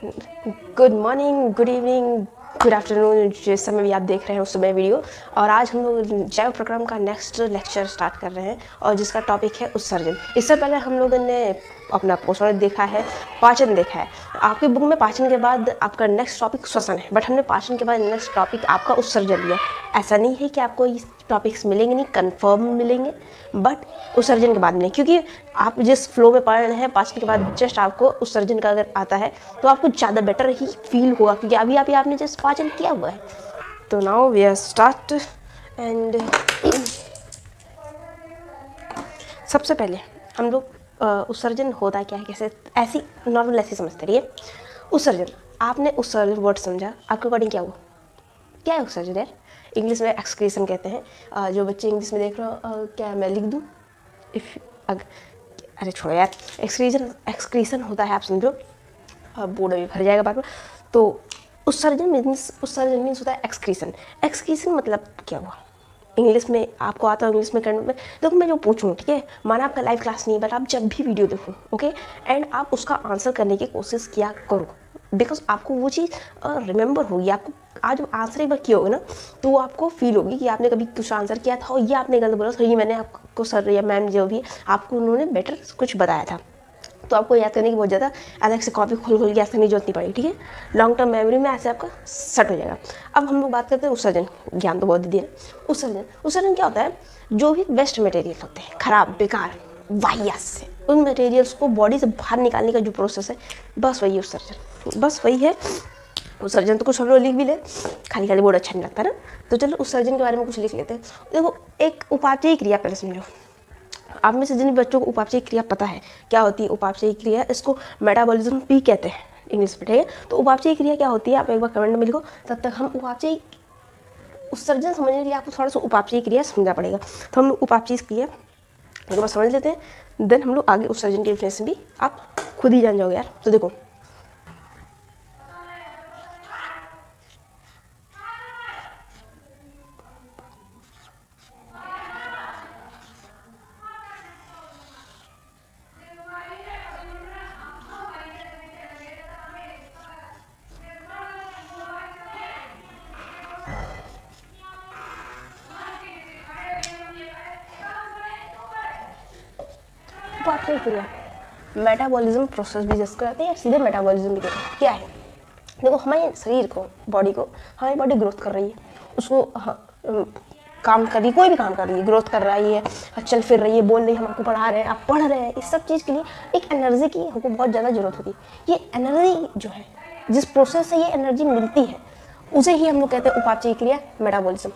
Good morning, good evening, good afternoon, जिस समय भी आप देख रहे हैं उस समय वीडियो। और आज हम लोग जैव प्रक्रम का नेक्स्ट लेक्चर स्टार्ट कर रहे हैं और जिसका टॉपिक है उत्सर्जन। इससे पहले हम लोगों ने अपना पोषण देखा है, पाचन देखा है। आपकी बुक में पाचन के बाद आपका नेक्स्ट टॉपिक श्वसन है, बट हमने पाचन के बाद नेक्स्ट टॉपिक आपका उत्सर्जन लिया। ऐसा नहीं है कि आपको ये टॉपिक्स मिलेंगे नहीं, कंफर्म मिलेंगे, बट उत्सर्जन के बाद मिलेंगे, क्योंकि आप जिस फ्लो में पढ़ रहे हैं पाचन के बाद जस्ट आपको उत्सर्जन का अगर आता है तो आपको ज़्यादा बेटर ही फील होगा, क्योंकि अभी आपने जस्ट पाचन किया हुआ है। तो now we are start. And सबसे पहले हम लोग उत्सर्जन होता क्या है, कैसे, ऐसी नॉर्मल ऐसी समझते रहिए। उत्सर्जन, आपने उत्सर्जन वर्ड समझा, आपके अकॉर्डिंग क्या हुआ? क्या है उत्सर्जन यार? इंग्लिश में एक्सक्रीशन कहते हैं। जो बच्चे इंग्लिश में देख रहे हो, क्या मैं लिख दूँ? अरे छोड़ो यार, एक्सक्रीशन होता है, आप समझो, बोर्ड भी भर जाएगा बाद में। तो उत्सर्जन मीन्स होता है एक्सक्रीशन। एक्सक्रीशन मतलब क्या हुआ? इंग्लिश में आपको आता है, इंग्लिश में करने में देखो, मैं जो पूछूँ, ठीक है, माना आपका लाइव क्लास नहीं है, बट आप जब भी वीडियो देखो, ओके, एंड आप उसका आंसर करने की कोशिश किया करो, बिकॉज आपको वो चीज़ रिमेंबर होगी। आपको आज आंसर एक बार किया होगा ना, तो वो आपको फील होगी कि आपने कभी कुछ आंसर किया था और ये आपने गलत बोला, तो ये मैंने आपको सर या मैम जो भी आपको उन्होंने बेटर कुछ बताया था। तो आपको याद करने की बहुत ज़्यादा अलग से कॉपी खोल के याद करने की जरूरत नहीं पड़ेगी, ठीक है। लॉन्ग टर्म मेमोरी में ऐसे आपका सेट हो जाएगा। अब हम लोग बात करते हैं उत्सर्जन। ज्ञान तो बहुत दे दिया। उत्सर्जन क्या होता है? जो भी वेस्ट मटेरियल होते हैं, खराब, बेकार, वाहियात से, उन मटेरियल्स को बॉडी से बाहर निकालने का जो प्रोसेस है, बस वही उत्सर्जन, बस वही है उत्सर्जन। तो कुछ हम लोग लिख भी ले, खाली खाली बोर्ड अच्छा नहीं लगता ना, तो चलो उत्सर्जन के बारे में कुछ लिख लेते हैं। देखो, एक उपापचयी क्रिया पहले समझो। आप में से जिन बच्चों को उपापचयी क्रिया पता है क्या होती है उपापचयी क्रिया, इसको मेटाबॉलिज्म भी कहते हैं इंग्लिश में, ठीक है। तो उपापचयी क्रिया क्या होती है, आप एक बार कमेंट में लिखो, तब तक हम उपापचयी उत्सर्जन समझने के लिए आपको थोड़ा सा उपापचयी क्रिया समझना पड़ेगा। तो हम उपापचयी क्रिया एक बार समझ लेते हैं, देन हम लोग आगे उत्सर्जन की डेफिनेशन भी आप खुद ही जान जाओगे यार। तो देखो, उपापचयी क्रिया मेटाबॉलिज्म प्रोसेस भी जिसको कहते हैं, या सीधे मेटाबॉलिज्म भी कहते हैं। क्या है? देखो, हमारे शरीर को, बॉडी को, हमारी बॉडी ग्रोथ कर रही है, उसको काम कर रही है, कोई भी काम कर रही है, ग्रोथ कर रही है, चल फिर रही है, बोल रही है, हम आपको पढ़ा रहे हैं, आप पढ़ रहे हैं, इस सब चीज़ के लिए एक एनर्जी की हमको बहुत ज़्यादा जरूरत होती है। ये एनर्जी जो है, जिस प्रोसेस से ये एनर्जी मिलती है, उसे ही हम लोग कहते हैं उपापचयी क्रिया, मेटाबॉलिज्म।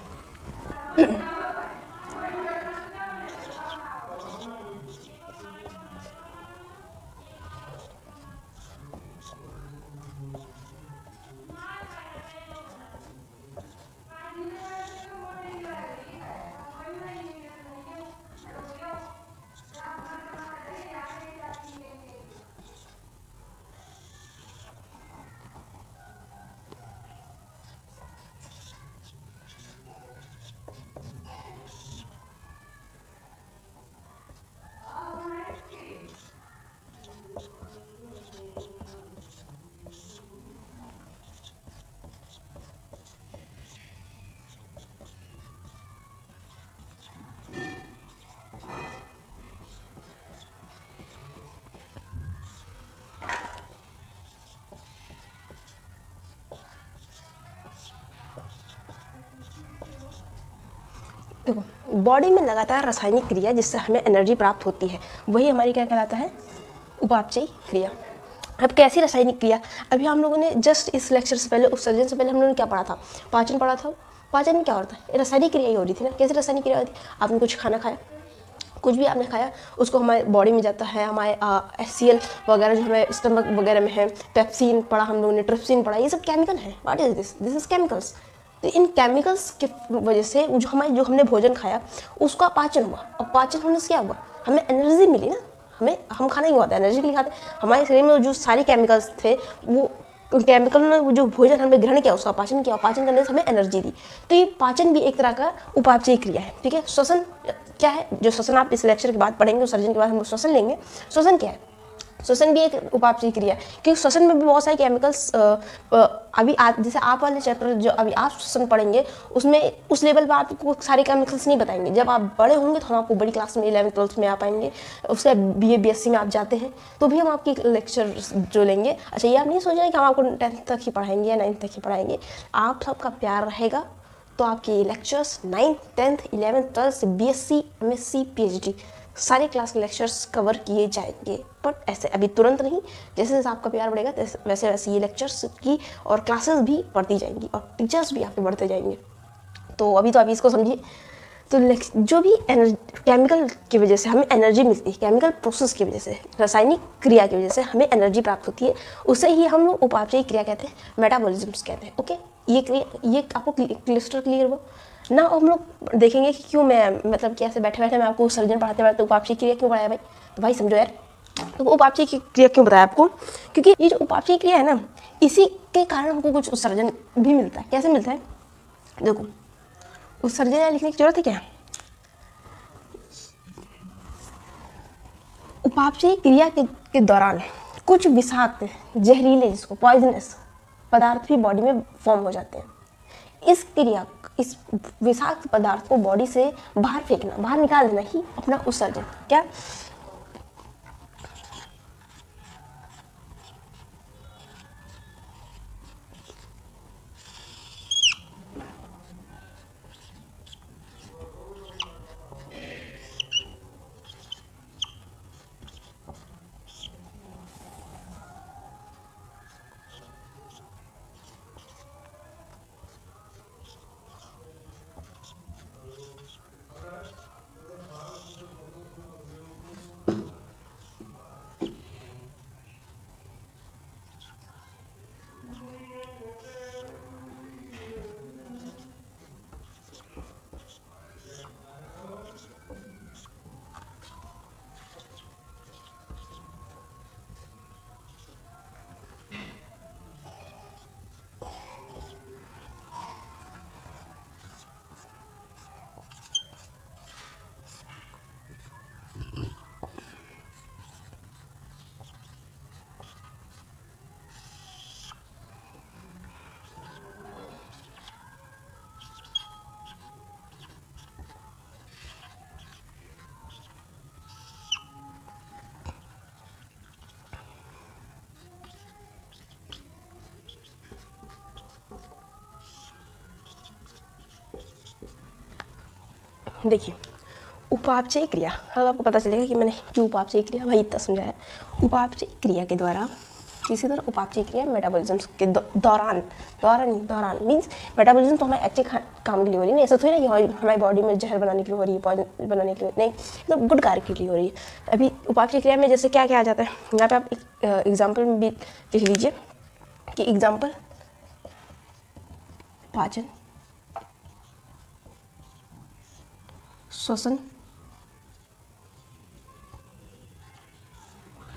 देखो, बॉडी में लगातार रासायनिक क्रिया जिससे हमें एनर्जी प्राप्त होती है, वही हमारी क्या कहलाता है? उपापचयी क्रिया। अब कैसी रासायनिक क्रिया? अभी हम लोगों ने जस्ट इस लेक्चर से पहले, उत्सर्जन से पहले हम लोगों ने क्या पढ़ा था? पाचन पढ़ा था। पाचन में क्या होता है? रासायनिक क्रिया ही हो रही थी ना। कैसी रासायनिक क्रिया होती है? आपने कुछ खाना खाया, कुछ भी आपने खाया, उसको हमारे बॉडी में जाता है, हमारे HCl वगैरह जो हमारे स्टमक वगैरह में है, पेप्सिन पढ़ा हम लोगों ने, ट्रिप्सिन पढ़ा, ये सब केमिकल है। What is this? This is chemicals. तो इन केमिकल्स के वजह से जो हमने भोजन खाया उसका पाचन हुआ, और पाचन होने से क्या हुआ? हमें एनर्जी मिली ना। हम खाना क्यों खाता है? एनर्जी के लिए खाते हैं। हमारे शरीर में जो सारे केमिकल्स थे, वो केमिकल ने जो भोजन हमने ग्रहण किया, उसका पाचन किया, पाचन करने से हमें एनर्जी दी। तो ये पाचन भी एक तरह का उपापचयी क्रिया है, ठीक है। श्वसन क्या है? जो श्वसन आप इस लेक्चर के बाद पढ़ेंगे, उत्सर्जन के बाद हम श्वसन लेंगे। श्वसन क्या है? श्वसन भी एक उपापचयी क्रिया है, क्योंकि श्वसन में भी बहुत सारे केमिकल्स अभी जैसे आप वाले चैप्टर जो अभी आप श्वसन पढ़ेंगे उसमें उस लेवल पर आपको सारे केमिकल्स नहीं बताएंगे। जब आप बड़े होंगे तो हम आपको बड़ी क्लास में 11th-12th में आ पाएंगे, उसके BA BSc में आप जाते हैं तो भी हम आपकी लेक्चर जो लेंगे। अच्छा, ये आप नहीं सोच रहे कि हम आपको 10th तक ही पढ़ाएंगे या 9th तक ही पढ़ाएंगे। आप सबका प्यार रहेगा तो आपके lectures 9th 10th 11th 12th से BSc MSc PhD सारे क्लास के लेक्चर्स कवर किए जाएंगे, बट ऐसे अभी तुरंत नहीं। जैसे जैसे आपका प्यार बढ़ेगा वैसे वैसे ये लेक्चर्स की और क्लासेस भी बढ़ती जाएंगी और टीचर्स भी आपके बढ़ते जाएंगे। तो अभी तो आप इसको समझिए। तो जो भी केमिकल की वजह से हमें एनर्जी मिलती है, केमिकल प्रोसेस की वजह से, रासायनिक क्रिया की वजह से हमें एनर्जी प्राप्त होती है, उसे ही हम लोग उपापचयी क्रिया कहते हैं, मेटाबॉलिज्म्स कहते हैं। ओके, ये आपको क्लियर हुआ ना। हम लोग देखेंगे कि क्यों मैं मतलब कैसे बैठे बैठे मैं आपको सर्जन पढ़ाते पढ़ाते उपापचयी क्रिया क्यों पढ़ाया भाई, तो भाई समझो यार, तो उपापचयी क्रिया क्यों बताया आपको, क्योंकि ये जो उपापचयी क्रिया है ना, इसी के कारण हमको कुछ उत्सर्जन भी मिलता है। कैसे मिलता है, देखो उत्सर्जन लिखने की जरूरत है क्या। उपापचयी क्रिया के दौरान कुछ विषाक्त जहरीले जिसको पॉइजनस पदार्थ भी बॉडी में फॉर्म हो जाते हैं। इस विषाक्त पदार्थ को बॉडी से बाहर फेंकना, बाहर निकाल देना ही अपना उत्सर्जन। क्या देखिए, उपापचयी क्रिया, अब आपको पता चलेगा कि मैंने क्यों उपापचयी क्रिया भाई इतना समझाया। उपापचयी क्रिया के द्वारा किसी तरह उपापचयी क्रिया मेटाबॉलिज्म के दौरान मीन्स मेटाबॉलिज्म तो हमारे अच्छे काम के लिए हो रही है, ऐसा थोड़ी ना कि हमारी बॉडी में जहर बनाने के लिए हो रही है, पॉइजन बनाने के लिए नहीं, मतलब गुड कार्य के लिए हो रही है। अभी उपापचयी क्रिया में जैसे क्या क्या आ जाता है, यहाँ पे आप एक एग्जाम्पल में भी लिख लीजिए कि एग्जाम्पल पाचन, श्वसन,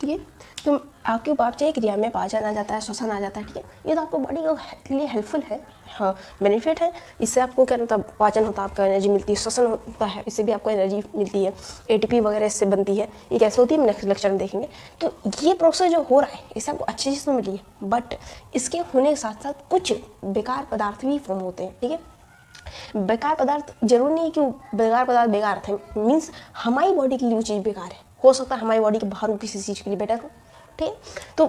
ठीक है। तो आपके उपापचयी क्रिया में पाचन आ जाता है, श्वसन आ जाता है, ठीक है। ये तो आपको बॉडी के लिए हेल्पफुल है, हाँ बेनिफिट है। इससे आपको क्या होता है, पाचन होता है, आपको एनर्जी मिलती है, श्वसन होता है, इससे भी आपको एनर्जी मिलती है, ATP वगैरह इससे बनती है। ये कैसे होती है हम नेक्स्ट लेक्चर में देखेंगे। तो ये प्रोसेस जो हो रहा है इससे आपको अच्छी चीज़ तो मिली है, बट इसके होने के साथ साथ कुछ बेकार पदार्थ भी फॉर्म होते हैं, ठीक है। बेकार पदार्थ जरूर नहीं कि बेकार पदार्थ बेकार थे, मीन्स हमारी बॉडी के लिए वो चीज़ बेकार है, हो सकता है हमारी बॉडी के बाहर किसी चीज़ के लिए बेटर हो, ठीक है। तो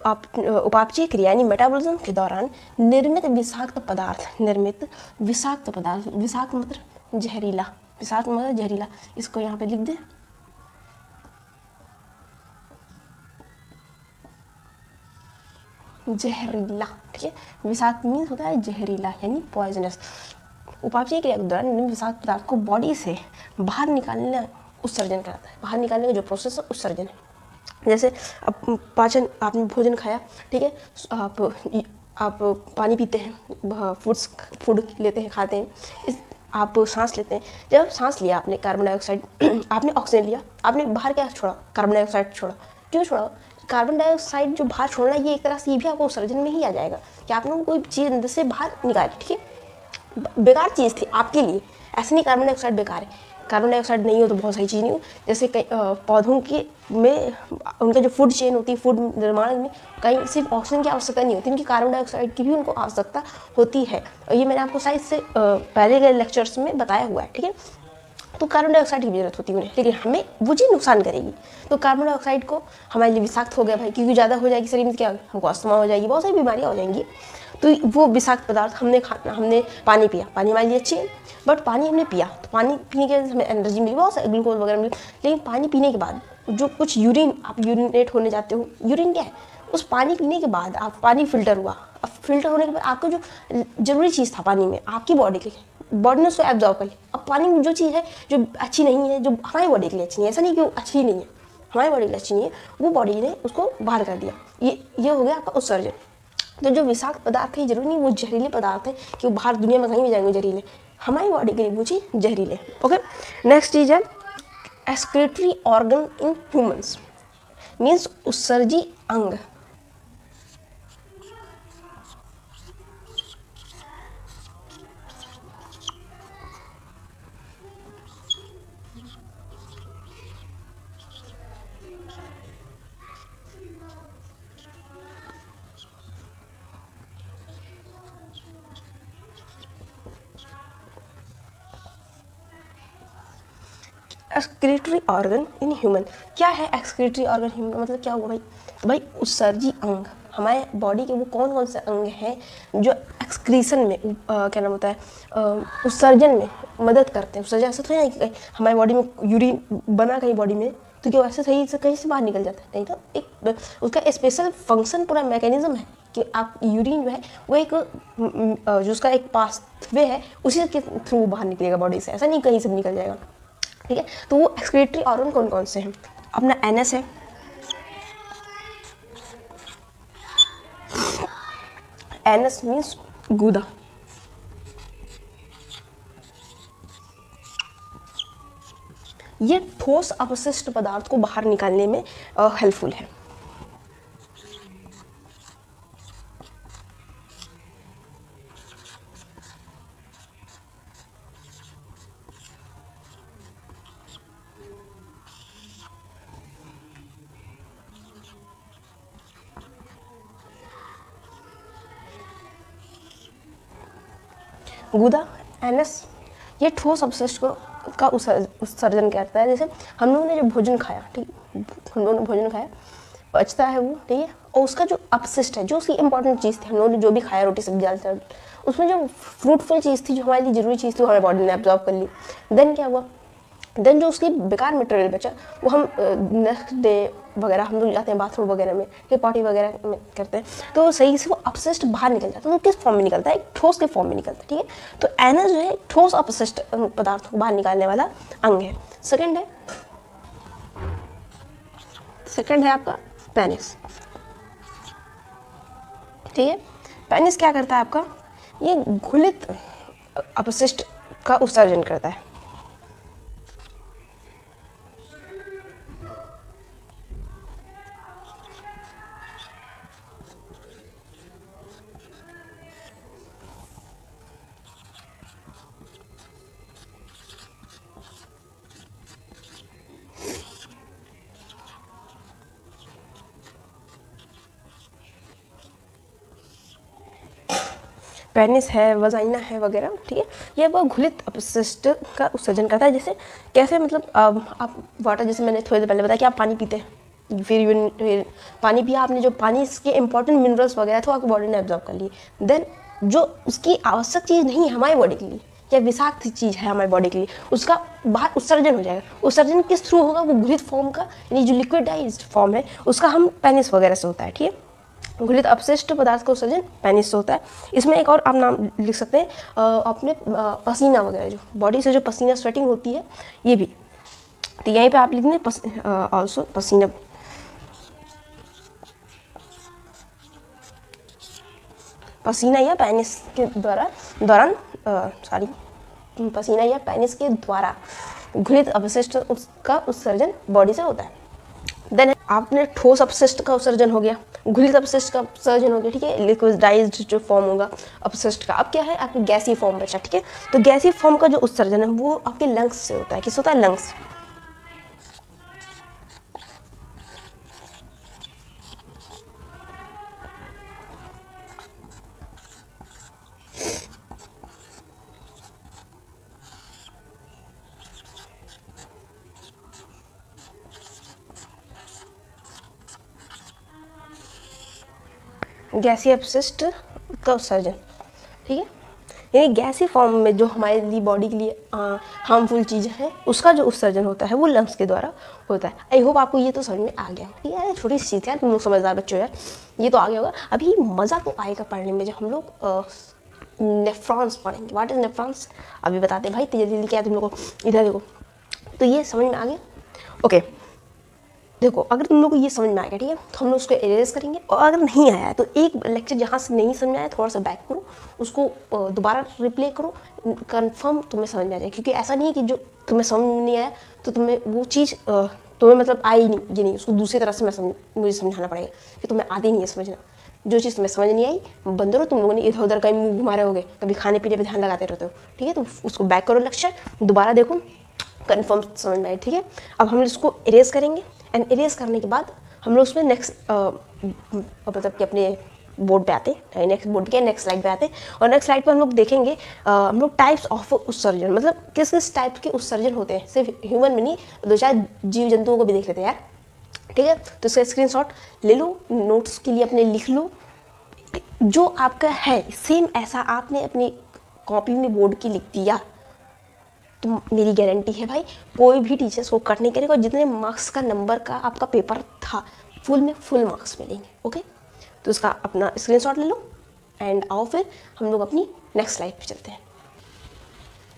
आप उपापचयी क्रिया यानी मेटाबॉलिज्म के दौरान निर्मित विषाक्त पदार्थ विषाक्त मतलब जहरीला, विषाक्त मतलब जहरीला, इसको यहाँ पे लिख दे, जहरीला, ठीक है। विषाक्त मीन्स होता है जहरीला यानी पॉइजनस। उपापचयी क्रिया के दौरान विषाक्त पदार्थ को बॉडी से बाहर निकालने उत्सर्जन कराता है, बाहर निकालने का जो प्रोसेस है उत्सर्जन है। जैसे अब पाचन, आपने भोजन खाया, ठीक है, आप पानी पीते हैं, फूड लेते हैं, खाते हैं, आप सांस लेते हैं। जब सांस लिया आपने कार्बन डाइऑक्साइड आपने ऑक्सीजन लिया, आपने बाहर क्या छोड़ा, कार्बन डाइऑक्साइड छोड़ा। क्यों छोड़ा, कार्बन डाइऑक्साइड जो बाहर छोड़ना ये एक तरह से ये भी आपको उत्सर्जन में ही आ जाएगा कि आपने कोई चीज़ अंदर से बाहर निकाली, ठीक है। बेकार चीज़ थी आपके लिए, ऐसे नहीं कार्बन डाइऑक्साइड बेकार है, कार्बन डाइऑक्साइड नहीं हो तो बहुत सारी चीज़ नहीं हो। जैसे कई पौधों के में उनका जो फूड चेन होती है, फूड निर्माण में कहीं सिर्फ ऑक्सीजन की आवश्यकता नहीं होती, उनकी कार्बन डाइऑक्साइड की भी उनको आवश्यकता होती है। और ये मैंने आपको शायद से पहले के लेक्चर्स में बताया हुआ है, ठीक है। तो कार्बन डाइऑक्साइड की जरूरत होती है उन्हें, लेकिन हमें वो चीज़ नुकसान करेगी। तो कार्बन डाइऑक्साइड को हमारे लिए विषाक्त हो गया भाई, क्योंकि ज़्यादा हो जाएगी शरीर में क्या हमको अस्थमा हो जाएगी, बहुत सारी बीमारियाँ हो जाएंगी। तो वो विषाक्त पदार्थ हमने पानी पिया, पानी हमारे लिए अच्छी है, बट पानी हमने पिया तो पानी पीने के बाद हमें एनर्जी मिली, बहुत सारे ग्लूकोज वगैरह मिली। लेकिन पानी पीने के बाद जो कुछ यूरिन आप यूरिनेट होने जाते हो, यूरिन क्या है, उस पानी पीने के बाद आप पानी फिल्टर हुआ, अब फिल्टर होने के बाद आपको जो जरूरी चीज़ था पानी में आपकी बॉडी के लिए, बॉडी ने उसको एब्जॉर्ब कर लिया। अब पानी में जो चीज़ है जो अच्छी नहीं है, जो हमारी बॉडी के लिए अच्छी नहीं है, ऐसा नहीं कि वो अच्छी नहीं है, हमारी बॉडी के लिए अच्छी नहीं है, वो बॉडी ने उसको बाहर कर दिया। ये हो गया आपका उत्सर्जन। तो जो विषाक्त पदार्थ है जरूरी नहीं वो जहरीले पदार्थ है कि वो बाहर दुनिया में कहीं भी जाएंगे जहरीले, हमारी बॉडी के लिए वो चीज़ जहरीले। ओके, नेक्स्ट चीज़ है excretory organ in humans, means उत्सर्जी अंग। एक्सक्रीटरी ऑर्गन इन ह्यूमन, क्या है एक्सक्रीटरी ऑर्गन ह्यूमन मतलब क्या हुआ भाई? तो भाई उत्सर्जी अंग, हमारे बॉडी के वो कौन कौन से अंग हैं जो एक्सक्रीशन में क्या नाम होता है उत्सर्जन में मदद करते हैं। उत्सर्जन ऐसा थोड़ी ना कि हमारी बॉडी में यूरिन बना कहीं बॉडी में तो क्या ऐसे सही से कहीं से बाहर निकल जाता है, नहीं तो एक उसका स्पेशल फंक्शन पूरा मैकेनिज्म है कि आप यूरिन जो है वो एक जो उसका एक पाथवे है उसी के थ्रू बाहर निकलेगा बॉडी से, ऐसा नहीं कहीं से निकल जाएगा, ठीक है। तो वो एक्सक्रीटरी ऑर्गन कौन कौन से हैं? अपना एनएस है, एनएस मीन्स गुदा, ये ठोस अपशिष्ट पदार्थ को बाहर निकालने में हेल्पफुल है। गुदा, एनएस, ये ठोस अपशिष्ट का उत्सर्जन करता है। जैसे हम लोगों ने जो भोजन खाया, ठीक है, हम लोगों ने भोजन खाया बचता है वो, ठीक है, और उसका जो अपशिष्ट है जो उसकी इंपॉर्टेंट चीज़ थी, हम लोगों ने जो भी खाया रोटी सब्जी दाल चावल, उसमें जो फ्रूटफुल चीज़ थी जो हमारे लिए जरूरी चीज़ थी वो हमारी बॉडी ने एब्जॉर्ब कर ली। देन क्या हुआ, देन जो उसकी बेकार मटेरियल बचा वो हम नेक्स्ट डे वगैरह हम लोग जाते हैं बाथरूम वगैरह में या पॉटी वगैरह में करते हैं तो सही से वो अपशिष्ट बाहर निकल जाता है। तो किस फॉर्म में निकलता है? एक ठोस के फॉर्म में निकलता है, ठीक है। तो एनएस जो है ठोस अपशिष्ट पदार्थों को बाहर निकालने वाला अंग है। सेकंड है आपका पेनिस, ठीक है। पेनिस क्या करता है आपका? ये घुलित अपशिष्ट का उत्सर्जन करता है। पेनिस है, वजाइना है वगैरह, ठीक है, ये वो घुलित अपशिष्ट का उत्सर्जन करता है। जैसे कैसे, मतलब आप वाटर, जैसे मैंने थोड़ी देर पहले बताया कि आप पानी पीते हैं, फिर पानी पिया आपने, जो पानी के इंपॉर्टेंट मिनरल्स वगैरह थे आपकी बॉडी ने एब्जॉर्ब कर लिए। देन जो उसकी आवश्यक चीज़ नहीं है हमारी बॉडी के लिए या विषाक्त चीज़ है हमारी बॉडी के लिए, उसका बाहर उत्सर्जन हो जाएगा। उत्सर्जन किस थ्रू होगा? वो घुलित फॉर्म का, यानी जो लिक्विडाइज्ड फॉर्म है उसका हम पेनिस वगैरह से होता है, ठीक है। घुलित अपशिष्ट पदार्थ का उत्सर्जन पेनिस से होता है। इसमें एक और आप नाम लिख सकते हैं अपने पसीना वगैरह, जो बॉडी से जो पसीना स्वेटिंग होती है ये भी, तो यहीं पे आप लिख दें ऑल्सो पसीना, पसीना या पेनिस के दौरान पसीना या पेनिस के द्वारा घुलित अपशिष्ट का उत्सर्जन बॉडी से होता है। देन आपने ठोस अपशिष्ट का उत्सर्जन हो गया, घुलित अपशिष्ट का उत्सर्जन हो गया, ठीक है, लिक्विडाइज्ड जो फॉर्म होगा अपशिष्ट का। अब क्या है, आपकी गैसीय फॉर्म बचा, ठीक है। तो गैसीय फॉर्म का जो उत्सर्जन है वो आपके लंग्स से होता है। किस होता है, लंग्स। गैसीय अपशिष्ट का उत्सर्जन, ठीक है। यानी गैसीय फॉर्म में जो हमारे लिए बॉडी के लिए हार्मफुल चीज़ें हैं उसका जो उत्सर्जन होता है वो लंग्स के द्वारा होता है। आई होप आपको ये तो समझ में आ गया, ठीक है। छोटी सी चीज़ है, तुम लोग समझदार बच्चे हो यार, ये तो आ गया होगा। अभी मज़ा तो आएगा पढ़ने में जब हम लोग नेफ्रॉन्स पढ़ेंगे। व्हाट इज नेफ्रॉन्स अभी बताते हैं भाई, जल्दी जल्दी क्या तुम लोग को। इधर देखो, तो ये समझ में आ गया, ओके। देखो अगर तुम लोग को ये समझ में आएगा, ठीक है, तो हम लोग उसको इरेज करेंगे। और अगर नहीं आया है तो एक लेक्चर जहाँ से नहीं समझ में आया थोड़ा सा बैक करो, उसको दोबारा रिप्ले करो, कंफर्म तुम्हें समझ में आ जाए। क्योंकि ऐसा नहीं है कि जो तुम्हें समझ में नहीं आया तो तुम्हें वो चीज़ तुम्हें मतलब आई नहीं, ये नहीं, उसको दूसरी तरह से मुझे समझाना पड़ेगा कि तुम्हें आती नहीं है समझना। जो चीज़ तुम्हें समझ नहीं आई, बंदरो तुम लोगों ने इधर उधर कहीं मुँह घुमा रहे होगे, कभी खाने पीने पर ध्यान लगाते रहते हो, ठीक है। तो उसको बैक करो लेक्चर, दोबारा देखो, कंफर्म समझ में आए, ठीक है। अब हम इसको इरेज करेंगे एंड इरेज करने के बाद हम लोग उसमें नेक्स्ट मतलब कि अपने बोर्ड पे आते हैं, नेक्स्ट बोर्ड के नेक्स्ट स्लाइड पे आते हैं। और नेक्स्ट स्लाइड पे हम लोग देखेंगे हम लोग टाइप्स ऑफ उत्सर्जन, मतलब किस किस टाइप के उत्सर्जन होते हैं। सिर्फ ह्यूमन में नहीं, दो चार जीव जंतुओं को भी देख लेते हैं यार, ठीक है। तो इसका स्क्रीनशॉट ले लो, नोट्स के लिए अपने लिख लो। जो आपका है सेम ऐसा आपने अपनी कॉपी में बोर्ड की लिख दिया तो मेरी गारंटी है भाई कोई भी टीचर्स को कट नहीं करेगा। जितने मार्क्स का नंबर का आपका पेपर था फुल में फुल मार्क्स मिलेंगे, ओके। तो उसका अपना स्क्रीनशॉट ले लो एंड आओ फिर हम लोग अपनी नेक्स्ट स्लाइड पे चलते हैं।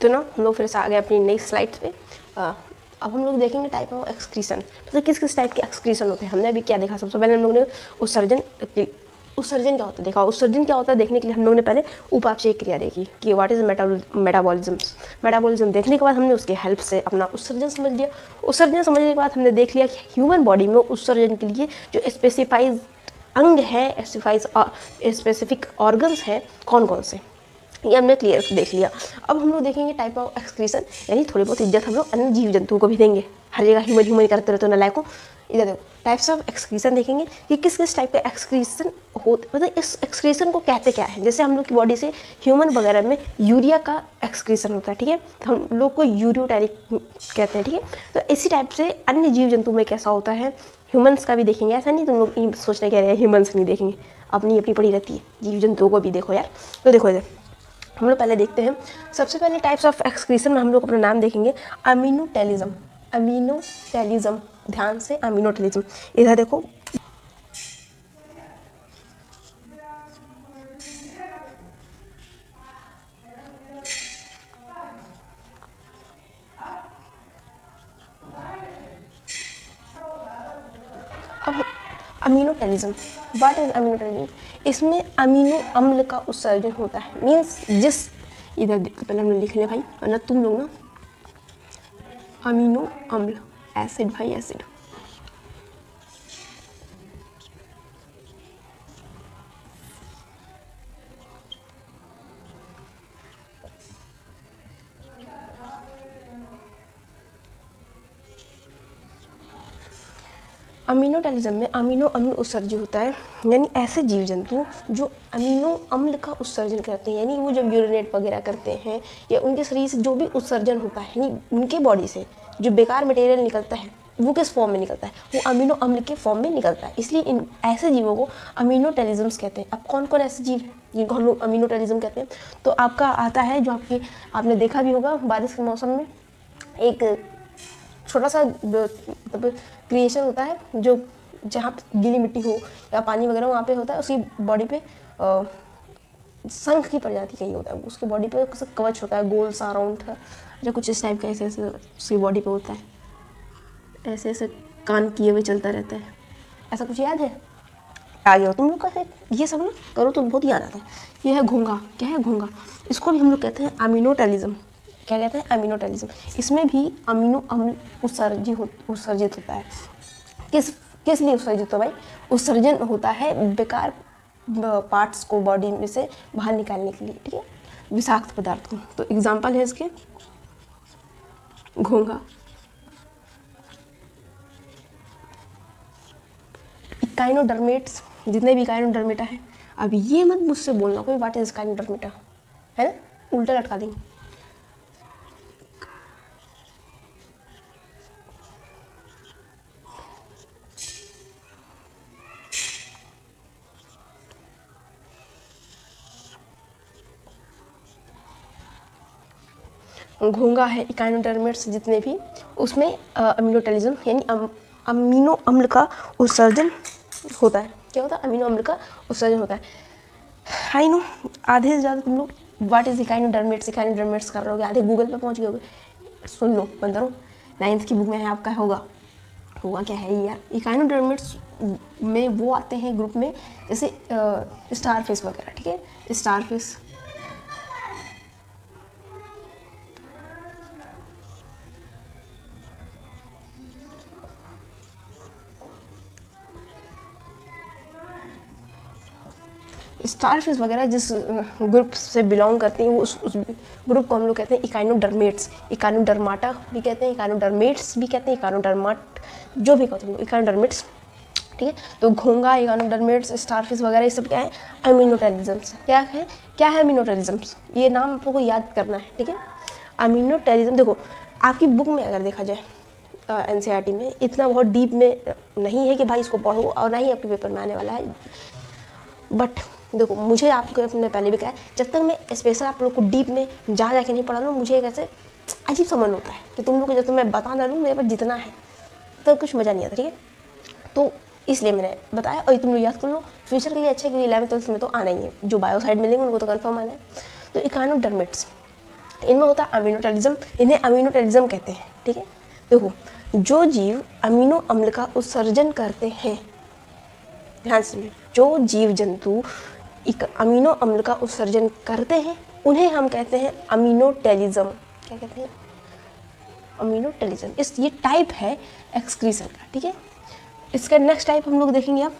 तो ना हम लोग फिर से आ गए अपनी नेक्स्ट स्लाइड पे। अब हम लोग देखेंगे टाइप ऑफ एक्सक्रीशन, मतलब किस किस टाइप के एक्सक्रीशन होते हैं। हमने अभी क्या देखा, सबसे पहले हम लोग ने उत्सर्जन क्या होता है देखा। उत्सर्जन क्या होता है देखने के लिए हम लोगों ने पहले उपापचय क्रिया देखी कि व्हाट इज मेटाबॉलिज्म देखने के बाद हमने उसके हेल्प से अपना उत्सर्जन समझ लिया। उत्सर्जन समझने के बाद हमने देख लिया कि ह्यूमन बॉडी में उत्सर्जन के लिए जो स्पेसिफाइज अंग है, स्पेसिफिक ऑर्गन्स हैं कौन कौन से, ये हमने क्लियर देख लिया। अब हम लोग देखेंगे टाइप ऑफ एक्सक्रीशन, यानी थोड़ी बहुत इज्जत हम लोग अन्य जीव जंतुओं को भी देंगे। हर जगह ह्यूमन करते रहते हो नालायकों। इधर देखो टाइप्स ऑफ एक्सक्रीशन देखेंगे कि किस किस टाइप का एक्सक्रीशन होते, मतलब इस एक्सक्रीशन को कहते क्या है। जैसे हम लोग की बॉडी से ह्यूमन वगैरह में यूरिया का एक्सक्रीशन होता है, ठीक है, तो हम लोग को यूरियोटैरिक कहते हैं, ठीक है। तो इसी टाइप से अन्य जीव जंतु में कैसा होता है, ह्यूमन्स का भी देखेंगे। ऐसा नहीं तुम लोग सोचने कह रहे हैं ह्यूमन्स नहीं देखेंगे, अपनी अपनी पड़ी रहती है, जीव जंतुओं को भी देखो यार। तो देखो इधर हम लोग पहले देखते हैं, सबसे पहले टाइप्स ऑफ एक्सक्रीशन में हम लोग अपना नाम देखेंगे अमीनोटेलिज्म। अमीनोटेलिज्म, ध्यान से, अमीनोटेलिज्म। इधर देखो अब अमीनोटेलिज्म, व्हाट इज अमीनोटेलिज्म। इसमें अमीनो अम्ल का उत्सर्जन होता है, मीन्स जिस, इधर पहले हमने लिख लिया भाई वरना तुम लोग ना, अमीनो अम्ल, एसिड भाई एसिड। अमीनोटेलिज्म में अमीनो अम्ल उत्सर्जित होता है, यानी ऐसे जीव जंतु जो अमीनो अम्ल का उत्सर्जन करते हैं, यानी वो जब यूरिनेट वगैरह करते हैं या उनके शरीर से जो भी उत्सर्जन होता है, यानी उनके बॉडी से जो बेकार मटेरियल निकलता है वो किस फॉर्म में निकलता है, वो अमीनो अम्ल के फॉर्म में निकलता है। इसलिए इन ऐसे जीवों को अमीनोटेलिज्म्स कहते हैं। अब कौन कौन ऐसे जीव हैं जिनको हम लोग अमीनोटेलिज्म कहते हैं, तो आपका आता है जो आपने देखा भी होगा बारिश के मौसम में एक छोटा सा मतलब क्रिएशन होता है जो जहाँ पे गीली मिट्टी हो या पानी वगैरह वहाँ पे होता है, उसकी बॉडी पे शंख की प्रजाति का ही होता है, उसकी बॉडी पे कवच होता है गोल सा राउंड का, जो कुछ इस टाइप का ऐसे ऐसे उसकी बॉडी पे होता है, ऐसे ऐसे कान किए हुए चलता रहता है। ऐसा कुछ याद है? आ गया तुम लोग का, ये सब ना करो तो बहुत याद आता है। ये है घोंघा, क्या है घोंघा, इसको भी हम लोग कहते हैं अमीनोटेलिज्म। क्या कहते हैं? अमीनोटेलिज्म। इसमें भी अमीनो अम्ल उत्सर्जित होता है। किस किस लिए उत्सर्जित होता है भाई? उत्सर्जन होता है बेकार पार्ट्स को बॉडी में से बाहर निकालने के लिए, ठीक है, विषाक्त पदार्थ को। तो एग्जाम्पल है इसके घोंघा, इकाइनोडर्मेट्स, जितने भी इकाइनोडर्मेटा है। अब ये मत मुझसे बोलना कोई व्हाट इज इकाइनोडर्मेटा, है ना, उल्टा लटका देंगे। घोंघा है, इकाइनोडर्मेट्स जितने भी, उसमें अमीनोटेलिज्म यानी अमीनो अम्ल का उत्सर्जन होता है। क्या होता है? अमीनो अम्ल का उत्सर्जन होता है। आई नो आधे से ज़्यादा तुम लोग व्हाट इज इकाइनोडर्मेट्स कर रहे होगे, आधे गूगल पे पहुंच गए होगे। सुन लो बंदरों, 9th की बुक में है आपका, होगा क्या है यार, इकाइनोडर्मेट्स में वो आते हैं ग्रुप में, जैसे स्टार फिश वगैरह, ठीक है, स्टार फिश, स्टारफिश वगैरह जिस ग्रुप से बिलोंग करती हैं वो उस ग्रुप को हम लोग कहते हैं इकाइनोडर्मेट्स, इकाइनोडर्माटा भी कहते हैं, इकाइनोडर्मेट्स भी कहते हैं, इकाइनोडर्माट, जो भी कहते हैं इकाइनोडर्मेट्स, ठीक है। तो घोंघा, इकाइनोडर्मेट्स, स्टारफिश वगैरह ये सब क्या है? अमीनोटेलिज्म्स। क्या है अमीनोटेलिज्म्स? ये नाम आप लोग को याद करना है, ठीक है। अमीनोटेलिज्म देखो आपकी बुक में अगर देखा जाए NCERT में इतना बहुत डीप में नहीं है कि भाई इसको पढ़ो, और ना ही आपके पेपर में आने वाला है। बट देखो मुझे आपको अपने पहले भी कहा है, जब तक मैं स्पेशल आप लोग को डीप में जाके नहीं पढ़ा लूँ, मुझे एक ऐसे अजीब सा मन होता है कि तुम लोग को जब तक मैं बता ना लूँ मेरे पास जितना है तो कुछ मज़ा नहीं आता, ठीक है। तो इसलिए मैंने बताया, और तुम लोग याद कर लो, फ्यूचर के लिए अच्छा है, क्योंकि 11th 12th में तो आना ही है, जो बायोसाइड मिलेंगे उनको तो कन्फर्म आना है। तो इकाइनोडर्मेट्स, इनमें होता है अमीनोटेलिज्म, इन्हें अमीनोटेलिज्म कहते हैं, ठीक है। देखो जो जीव अमीनो अम्ल का उत्सर्जन करते हैं, ध्यान से, जो जीव जंतु एक अमीनो अम्ल का उत्सर्जन करते हैं उन्हें हम कहते हैं अमीनोटेलिज्म। क्या कहते हैं? अमीनोटेलिज्म। ये टाइप है एक्सक्रीशन का, ठीक है। इसका नेक्स्ट टाइप हम लोग देखेंगे। अब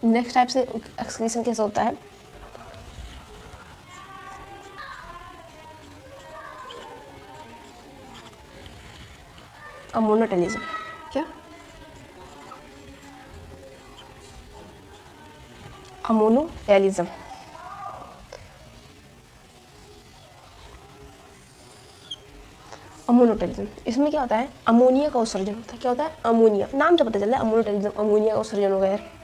नेक्स्ट टाइप से एक्सक्रीशन कैसा होता है, अमोनोटेलिज्म। क्या? अमोनोटेलिज्म। अमोनोटेलिज्म, इसमें क्या होता है? अमोनिया का उत्सर्जन होता है। क्या होता है? अमोनिया, नाम से पता चल रहा है अमोनोटेलिज्म, अमोनिया का उत्सर्जन होगा यार।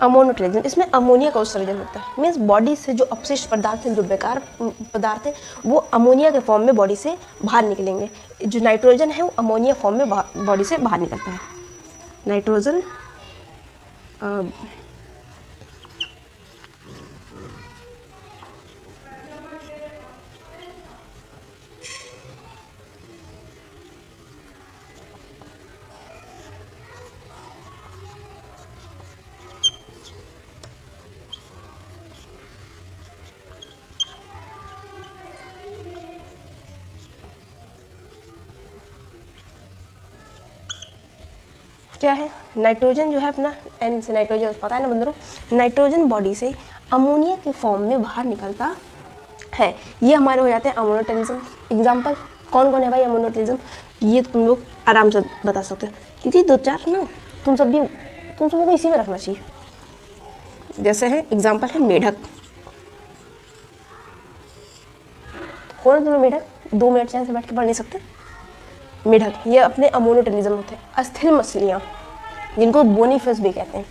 अमोनोटेलिज्म, इसमें अमोनिया का उत्सर्जन होता है। मीन्स बॉडी से जो अपशिष्ट पदार्थ हैं, जो बेकार पदार्थ हैं, वो अमोनिया के फॉर्म में बॉडी से बाहर निकलेंगे। जो नाइट्रोजन है वो अमोनिया फॉर्म में बॉडी से बाहर निकलता है। नाइट्रोजन क्या है? नाइट्रोजन जो है अपना एन से नाइट्रोजन, पता है ना बंदरों, नाइट्रोजन बॉडी से अमोनिया के फॉर्म में बाहर निकलता है। ये हमारे हो जाते हैं अमोनोटेलिज्म। एग्जाम्पल कौन कौन है भाई अमोनोटेलिज्म? ये तुम लोग आराम से बता सकते हो, क्योंकि 2-4 ना तुम सब को इसी में रखना चाहिए। जैसे है एग्जाम्पल है मेढक। कौन है तुम्हें मेढक? 2 मिनट से बैठ के पढ़ नहीं सकते? मेढक, ये अपने अमोनोटेलिज्म होते हैं। अस्थिर मछलियाँ, जिनको बोनी फिश भी कहते हैं।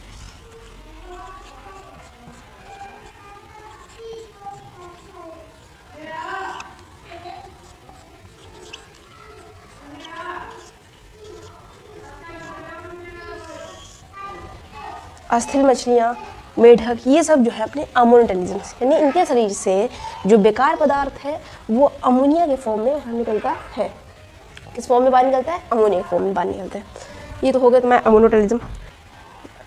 अस्थिर मछलियाँ, मेढक, ये सब जो है अपने अमोनियोटेलिज्म से, यानी इनके शरीर से जो बेकार पदार्थ है वो अमोनिया के फॉर्म में बाहर निकलता है। किस फॉर्म में बाहर निकलता है? अमोनिया के फॉर्म में बाहर निकलता है। ये तो हो गया तुम्हारा अमोनियोटेलिज्म।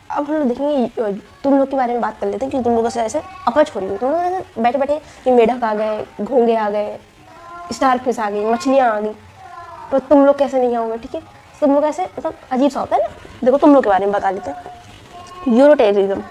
अब हम लोग देखेंगे, तुम लोग के बारे में बात कर लेते हैं कि तुम लोगों से ऐसे अपच हो रही हो, तुम लोग ऐसे बैठे बैठे कि मेढक आ गए, घोंगे आ गए, स्टार फिश आ गई, मछलियाँ आ गई, तो तुम लोग कैसे नहीं आओगे? ठीक है, तुम लोग ऐसे मतलब अजीब सा होता है ना। देखो तुम लोग के बारे में बता देते हैं। यूरोटेरिज्म,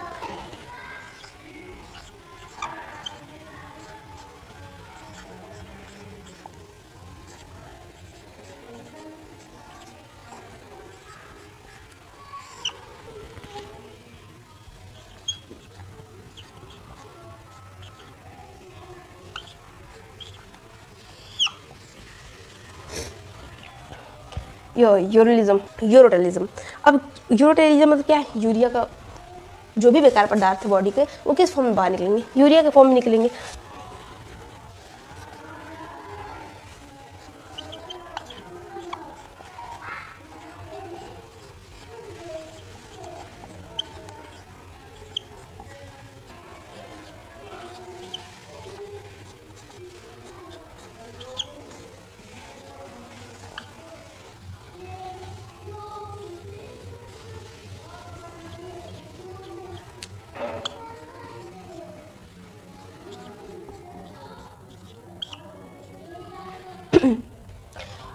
यूरोटेलिज्म। अब यूरोटेलिज्म मतलब क्या है? यूरिया का जो भी बेकार पदार्थ है बॉडी के, वो किस फॉर्म में बाहर निकलेंगे? यूरिया के फॉर्म में निकलेंगे।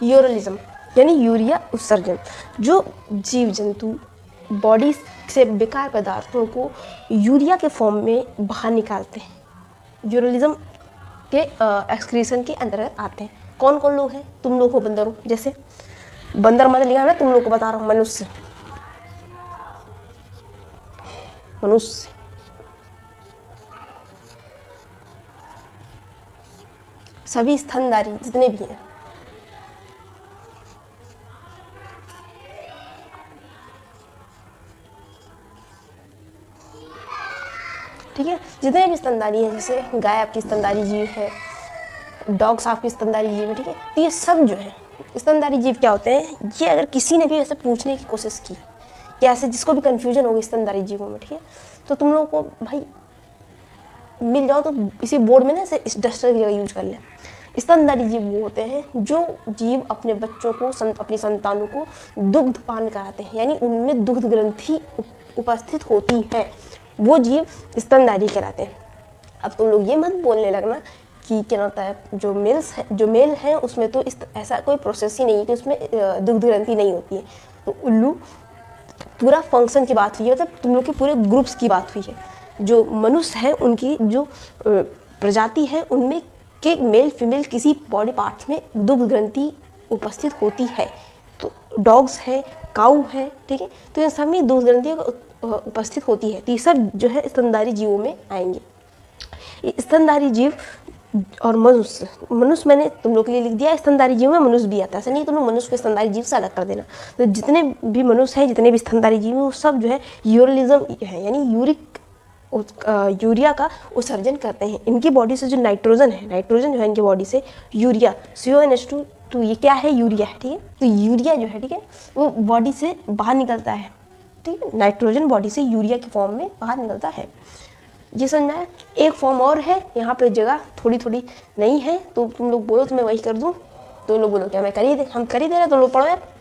यूरोलिज्म यानी यूरिया उत्सर्जन, जो जीव जंतु बॉडी से बेकार पदार्थों को यूरिया के फॉर्म में बाहर निकालते हैं, यूरोलिज्म के एक्सक्रीशन के अंतर्गत आते हैं। कौन कौन लोग हैं? तुम लोग हो बंदरों, जैसे बंदर मतलब लिया ना, तुम लोग को बता रहा हूँ, मनुष्य, मनुष्य, सभी स्तनधारी जितने भी हैं, ठीक है, जितने भी स्तनधारी हैं, जैसे गाय आपकी स्तनधारी जीव है, डॉग्स आपकी स्तनधारी जीव है, ठीक है। तो ये सब जो है स्तनधारी जीव क्या होते हैं? ये अगर किसी ने भी ऐसे पूछने की कोशिश की कि ऐसे जिसको भी कन्फ्यूजन होगी स्तनधारी जीवों में, ठीक है, तो तुम लोगों को भाई मिल जाओ तो इसी बोर्ड में ना ऐसे इस डस्टर की जगह यूज कर ले। स्तनधारी जीव वो होते हैं जो जीव अपने बच्चों को अपनी संतानों को दुग्ध पान कराते हैं, यानी उनमें दुग्ध ग्रंथि उपस्थित होती है, वो जीव स्तनधारी कहलाते हैं। अब तुम लोग ये मत बोलने लगना कि क्या होता है, जो मेल है उसमें तो ऐसा कोई प्रोसेस ही नहीं है कि उसमें दुग्ध ग्रंथि नहीं होती है। तो उल्लू, पूरा फंक्शन की बात हुई है, मतलब तुम लोग के पूरे ग्रुप्स की बात हुई है। जो मनुष्य है उनकी जो प्रजाति है उनमें के मेल फीमेल किसी बॉडी पार्ट्स में दुग्ध ग्रंथि उपस्थित होती है। तो डॉग्स है, काऊ है, ठीक है, तो इन सब में दुग्ध ग्रंथि उपस्थित होती है। तो ये सब जो है स्तनधारी जीवों में आएंगे। स्तनधारी जीव और मनुष्य, मनुष्य मैंने तुम लोग के लिए लिख दिया, स्तनधारी जीव में मनुष्य भी आता है, ऐसा नहीं तुम लोग मनुष्य को स्तनधारी जीव से अलग कर देना। तो जितने भी मनुष्य हैं, जितने भी स्तनधारी जीव हैं, वो सब जो है यूरोलिज्म है, यानी यूरिया का उत्सर्जन करते हैं। इनकी बॉडी से जो नाइट्रोजन जो है इनकी बॉडी से यूरिया CONH2, तो ये क्या है? यूरिया है, ठीक है। तो यूरिया जो है, ठीक है, वो बॉडी से बाहर निकलता है, ठीक है, नाइट्रोजन बॉडी से यूरिया के फॉर्म में बाहर निकलता है। ये समझना है। एक फॉर्म और है, यहाँ पे जगह थोड़ी थोड़ी नहीं है, तो तुम लोग बोलो तो मैं वही कर दूँ, तो लोग बोलो क्या हम कर ही दे रहे, तुम लोग पढ़ो यार।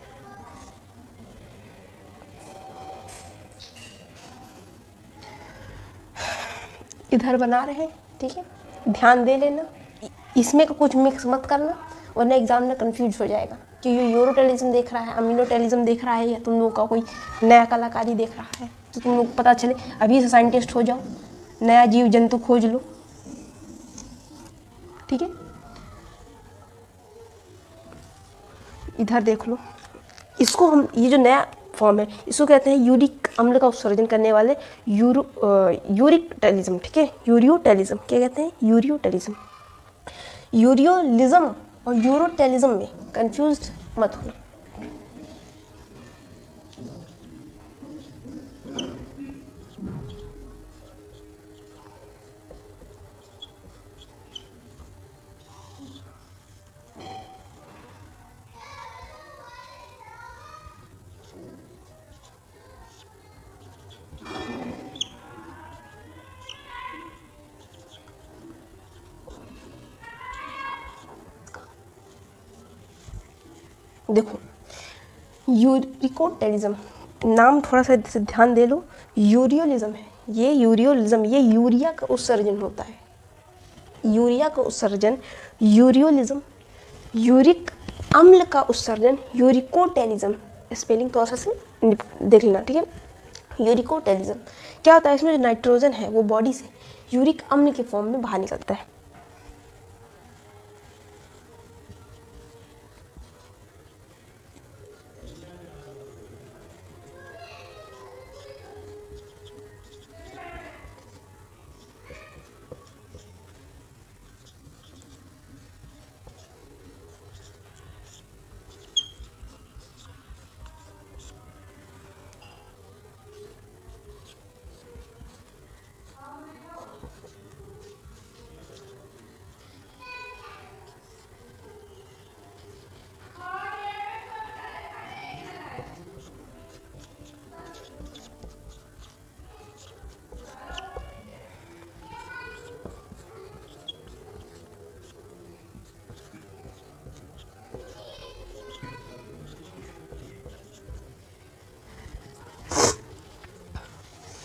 इधर बना रहे हैं, ठीक है, ध्यान दे लेना, इसमें का कुछ मिक्स मत करना, वरना एग्जाम में कंफ्यूज हो जाएगा कि ये यूरोटेलिज्म देख रहा है, अमीनोटेलिज्म देख रहा है, या तुम लोग का कोई नया कलाकारी देख रहा है। तो तुम लोग पता चले, अभी से साइंटिस्ट हो जाओ, नया जीव जंतु खोज लो, ठीक है। इधर देख लो, इसको हम, ये जो नया फॉर्म है इसको कहते हैं यूरिक अम्ल का उत्सर्जन करने वाले यूरिकटेलिज्म, ठीक है, यूरियोटेलिज्म। क्या कहते हैं? यूरियोटेलिज्म। यूरियोलिज्म और यूरोटेलिज्म में कंफ्यूज मत होना। देखो यूरिकोटेलिज्म, नाम थोड़ा सा ध्यान दे लो, यूरियोलिज्म है ये, यूरियोलिज्म ये यूरिया का उत्सर्जन होता है, यूरिया का उत्सर्जन यूरियोलिज्म, यूरिक अम्ल का उत्सर्जन यूरिकोटेलिज्म। स्पेलिंग थोड़ा सा से देख लेना, ठीक है। यूरिकोटेलिज्म क्या होता है, इसमें जो नाइट्रोजन है वो बॉडी से यूरिक अम्ल के फॉर्म में बाहर निकलता है।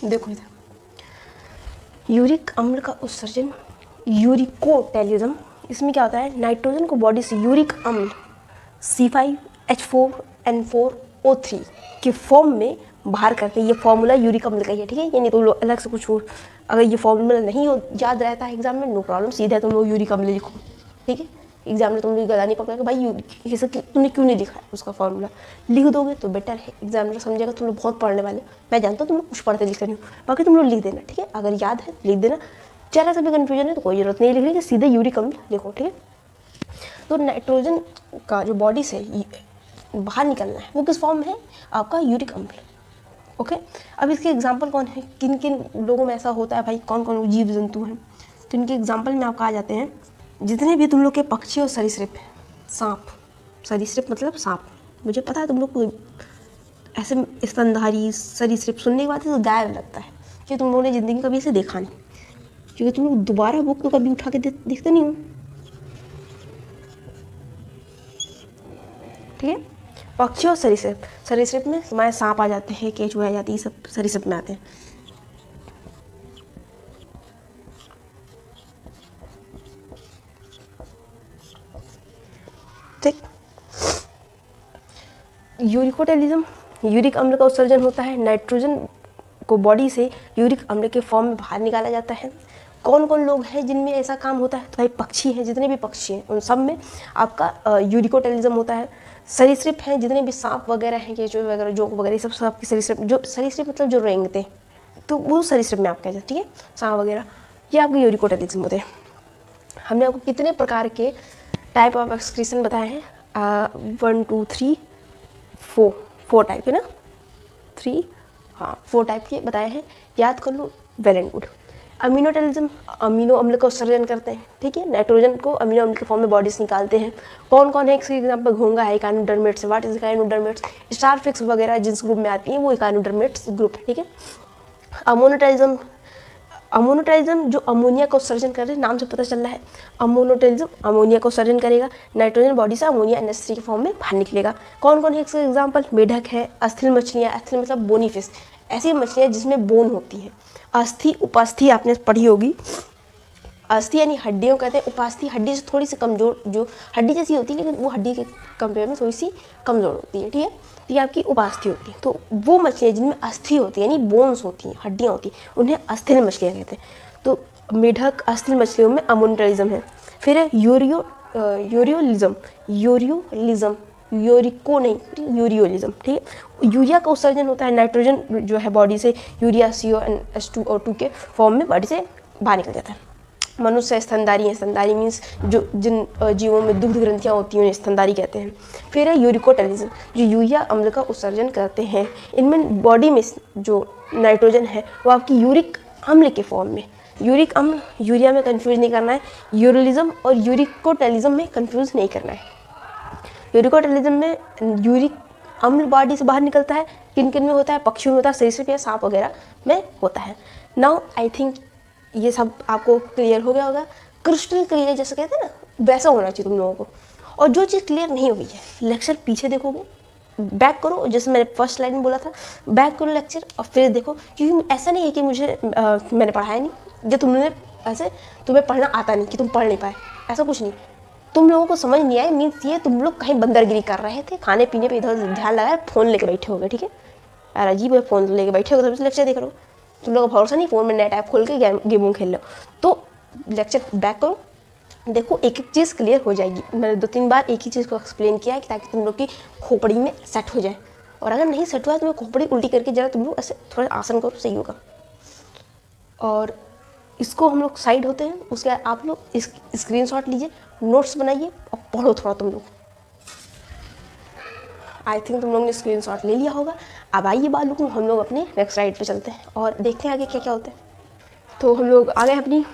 देखो इधर यूरिक अम्ल का उत्सर्जन यूरिकोटेलिज्म, इसमें क्या होता है, नाइट्रोजन को बॉडी से यूरिक अम्ल C5H4N4O3 के फॉर्म में बाहर करते हैं। ये फॉर्मूला यूरिक अम्ल का ही है, ठीक है। ये नहीं तो लोग अलग से कुछ, अगर ये फॉर्मूला नहीं याद रहता है एग्जाम में, नो प्रॉब्लम, सीधा तुम लोग यूरिक अम्ल लिखो, ठीक है। एग्जाम में तुम लोग गला नहीं पकड़ेगा भाई ये सब तुमने क्यों नहीं लिखा है, उसका फॉर्मूला लिख दोगे तो बेटर है, एग्जामिनर समझेगा। तुम लोग बहुत पढ़ने वाले, मैं जानता हूँ तुम लोग कुछ पढ़ते लिखते नहीं हो, बाकी तुम लोग लिख देना, ठीक है। अगर याद है लिख देना, जरा सा भी कन्फ्यूजन है तो कोई जरूरत नहीं लिखने की, सीधे यूरिक अम्ल लिखो, ठीक है। तो नाइट्रोजन का जो बॉडी से बाहर निकलना है वो किस फॉर्म में है, आपका यूरिक अम्ल, ओके। अब इसके एग्जाम्पल कौन है, किन किन लोगों में ऐसा होता है भाई, कौन कौन जीव जंतु हैं, तो इनके एग्जाम्पल में आपको आ जाते हैं जितने भी तुम लोग के पक्षी और सरीसृप हैं। सांप, सरीसृप मतलब सांप, मुझे पता है तुम लोग को ऐसे स्तनधारी सरीसृप सुनने के बाद तो गायब लगता है कि तुम लोगों ने ज़िंदगी कभी ऐसे देखा नहीं, क्योंकि तुम लोग दोबारा बुक तो कभी उठा के देखते नहीं हो, ठीक है। पक्षी और सरीसृप, सरीसृप में हमारे सांप आ जाते हैं, केंचुए आ जाती है, सब सरीसृप में आते हैं। ठीक, यूरिकोटेलिज्म, यूरिक अम्ल का उत्सर्जन होता है, नाइट्रोजन को बॉडी से यूरिक अम्ल के फॉर्म में बाहर निकाला जाता है। कौन कौन लोग हैं जिनमें ऐसा काम होता है, तो भाई पक्षी हैं, जितने भी पक्षी हैं उन सब में आपका यूरिकोटेलिज्म होता है। सरीसृप हैं, जितने भी सांप वगैरह हैं, केंचुए वगैरह, जोक वगैरह, सब आपके सरीसृप, जो सरीसृप मतलब जो रेंगते हैं, तो वो सरीसृप में आप कह जाते हैं, ठीक है। सांप वगैरह ये आपके यूरिकोटेलिज्म होते हैं। हमने आपको कितने प्रकार के टाइप ऑफ एक्सक्रीशन बताए हैं, 1 2 3 4 टाइप है ना, 3, हाँ 4 टाइप के बताए हैं, याद कर लो, वेल एंड गुड। अमीनोटेलिज्म, अमीनो अम्ल का उत्सर्जन करते हैं, ठीक है। नाइट्रोजन को अमीनो अम्ल के फॉर्म में बॉडी से निकालते हैं। कौन कौन है, इसके एग्जाम्पल घोंगा है, इकाइनोडर्मेट्स। व्हाट इज इकाइनोडर्मेट्स, स्टारफिक्स वगैरह जिस ग्रुप में आती हैं वो इकाइनोडर्मेट्स ग्रुप है, ठीक है। अमोनोटेलिज्म, अमोनोटेलिज्म जो अमोनिया का उत्सर्जन कर रहे हैं, नाम से पता चल रहा है, अमोनोटेलिज्म अमोनिया का उत्सर्जन करेगा, नाइट्रोजन बॉडी से अमोनिया NH3 के फॉर्म में बाहर निकलेगा। कौन कौन है इसके एग्जाम्पल, मेढक है, अस्थिल मछलियाँ, अस्थिल मतलब बोनी फिश, ऐसी मछलियाँ जिसमें बोन होती है। अस्थि, उपास्थि आपने पढ़ी होगी, अस्थि यानी हड्डियों कहते हैं, उपास्थि हड्डी से थोड़ी सी कमज़ोर, जो हड्डी जैसी होती है लेकिन वो हड्डी के कंपेयर में थोड़ी सी कमज़ोर होती है, ठीक है। ये आपकी उपास्थि होती है। तो वो मछलियाँ जिनमें अस्थि होती है यानी बोन्स होती हैं, हड्डियाँ होती हैं, उन्हें अस्थिल मछलियाँ कहते हैं। तो मेढक अस्थिल मछलियों में अमोनोटेलिज्म है। फिर है यूरियोलिज्म, यूरियोलिज्म, यूरिको नहीं यूरियोलिज्म, ठीक है। यूरिया का उत्सर्जन होता है, नाइट्रोजन जो है बॉडी से यूरिया CO2 के फॉर्म में बॉडी से बाहर निकल जाता है। मनुष्य स्तनधारी है, स्तनधारी मीन्स जो जिन जीवों में दुग्ध ग्रंथियाँ होती हैं उन्हें स्तनधारी कहते हैं। फिर है यूरिकोटेलिज्म, जो यूरिया अम्ल का उत्सर्जन करते हैं। इनमें बॉडी में जो नाइट्रोजन है वो आपकी यूरिक अम्ल के फॉर्म में, यूरिक अम्ल यूरिया में कंफ्यूज नहीं करना है, यूरिलिज्म और यूरिकोटेलिज्म में कंफ्यूज नहीं करना है। यूरिकोटेलिज्म में यूरिक अम्ल बॉडी से बाहर निकलता है, किन किन में होता है, पक्षियों में होता है, सरीसृप या सांप वगैरह में होता है। नाउ आई थिंक ये सब आपको क्लियर हो गया होगा, क्रिस्टल क्लियर जैसे कहते हैं ना, वैसा होना चाहिए तुम लोगों को। और जो चीज़ क्लियर नहीं हुई है लेक्चर पीछे देखोगे, बैक करो, जैसे मैंने फर्स्ट स्लाइड में बोला था, बैक करो लेक्चर और फिर देखो, क्योंकि ऐसा नहीं है कि मैंने पढ़ाया नहीं, या तुमने ऐसे तुम्हें पढ़ना आता नहीं कि तुम पढ़ नहीं पाए, ऐसा कुछ नहीं। तुम लोगों को समझ नहीं आया, मीन्स ये तुम लोग कहीं बंदरगिरी कर रहे थे, खाने पीने पे इधर उधर ध्यान लगाया, फ़ोन लेके बैठे हो गए, ठीक है यार, अजीब है, फ़ोन लेके बैठे हो तभी लेक्चर देख रहे हो, तुम लोगों का भरोसा नहीं, फ़ोन में नेट ऐप खोल के गेम खेल लो। तो लेक्चर बैक करो, देखो एक एक चीज़ क्लियर हो जाएगी। मैंने 2-3 बार एक ही चीज़ को एक्सप्लेन किया है ताकि तुम लोग की खोपड़ी में सेट हो जाए, और अगर नहीं सेट हुआ तो खोपड़ी उल्टी करके जरा तुम लोग ऐसे थोड़ा आसन करो, सही होगा। और इसको हम लोग साइड होते हैं, उसके बाद आप लोग इस स्क्रीनशॉट लीजिए, नोट्स बनाइए और पढ़ो थोड़ा तुम लोग। आई थिंक तुम लोगों ने स्क्रीनशॉट ले लिया होगा। अब आइए बात लोग, हम लोग अपने नेक्स्ट स्लाइड पे चलते हैं और देखते हैं आगे क्या क्या होता है। तो हम लोग आ गए अपनी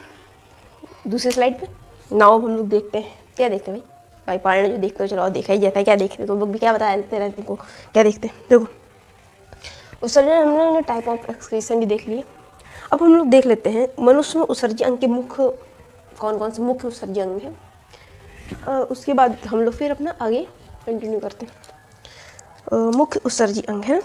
दूसरी स्लाइड पे। नाउ हम लोग देखते हैं, क्या देखते हैं भाई पढ़ने जो देखते हो, चलो और देखा ही जाता है, क्या देखते हैं तुम लोग भी, क्या बताते रहते तुमको क्या देखते हैं। देखो उत्सर्जन हम लोगों ने टाइप ऑफ एक्सक्रीशन भी देख लिए। अब हम लोग देख लेते हैं मनुष्य में उत्सर्जी अंग के मुख्य कौन कौन से मुख्य उत्सर्जी अंग हैं। उसके बाद हम लोग फिर अपना आगे कंटिन्यू करते हैं। मुख्य उत्सर्जी अंग है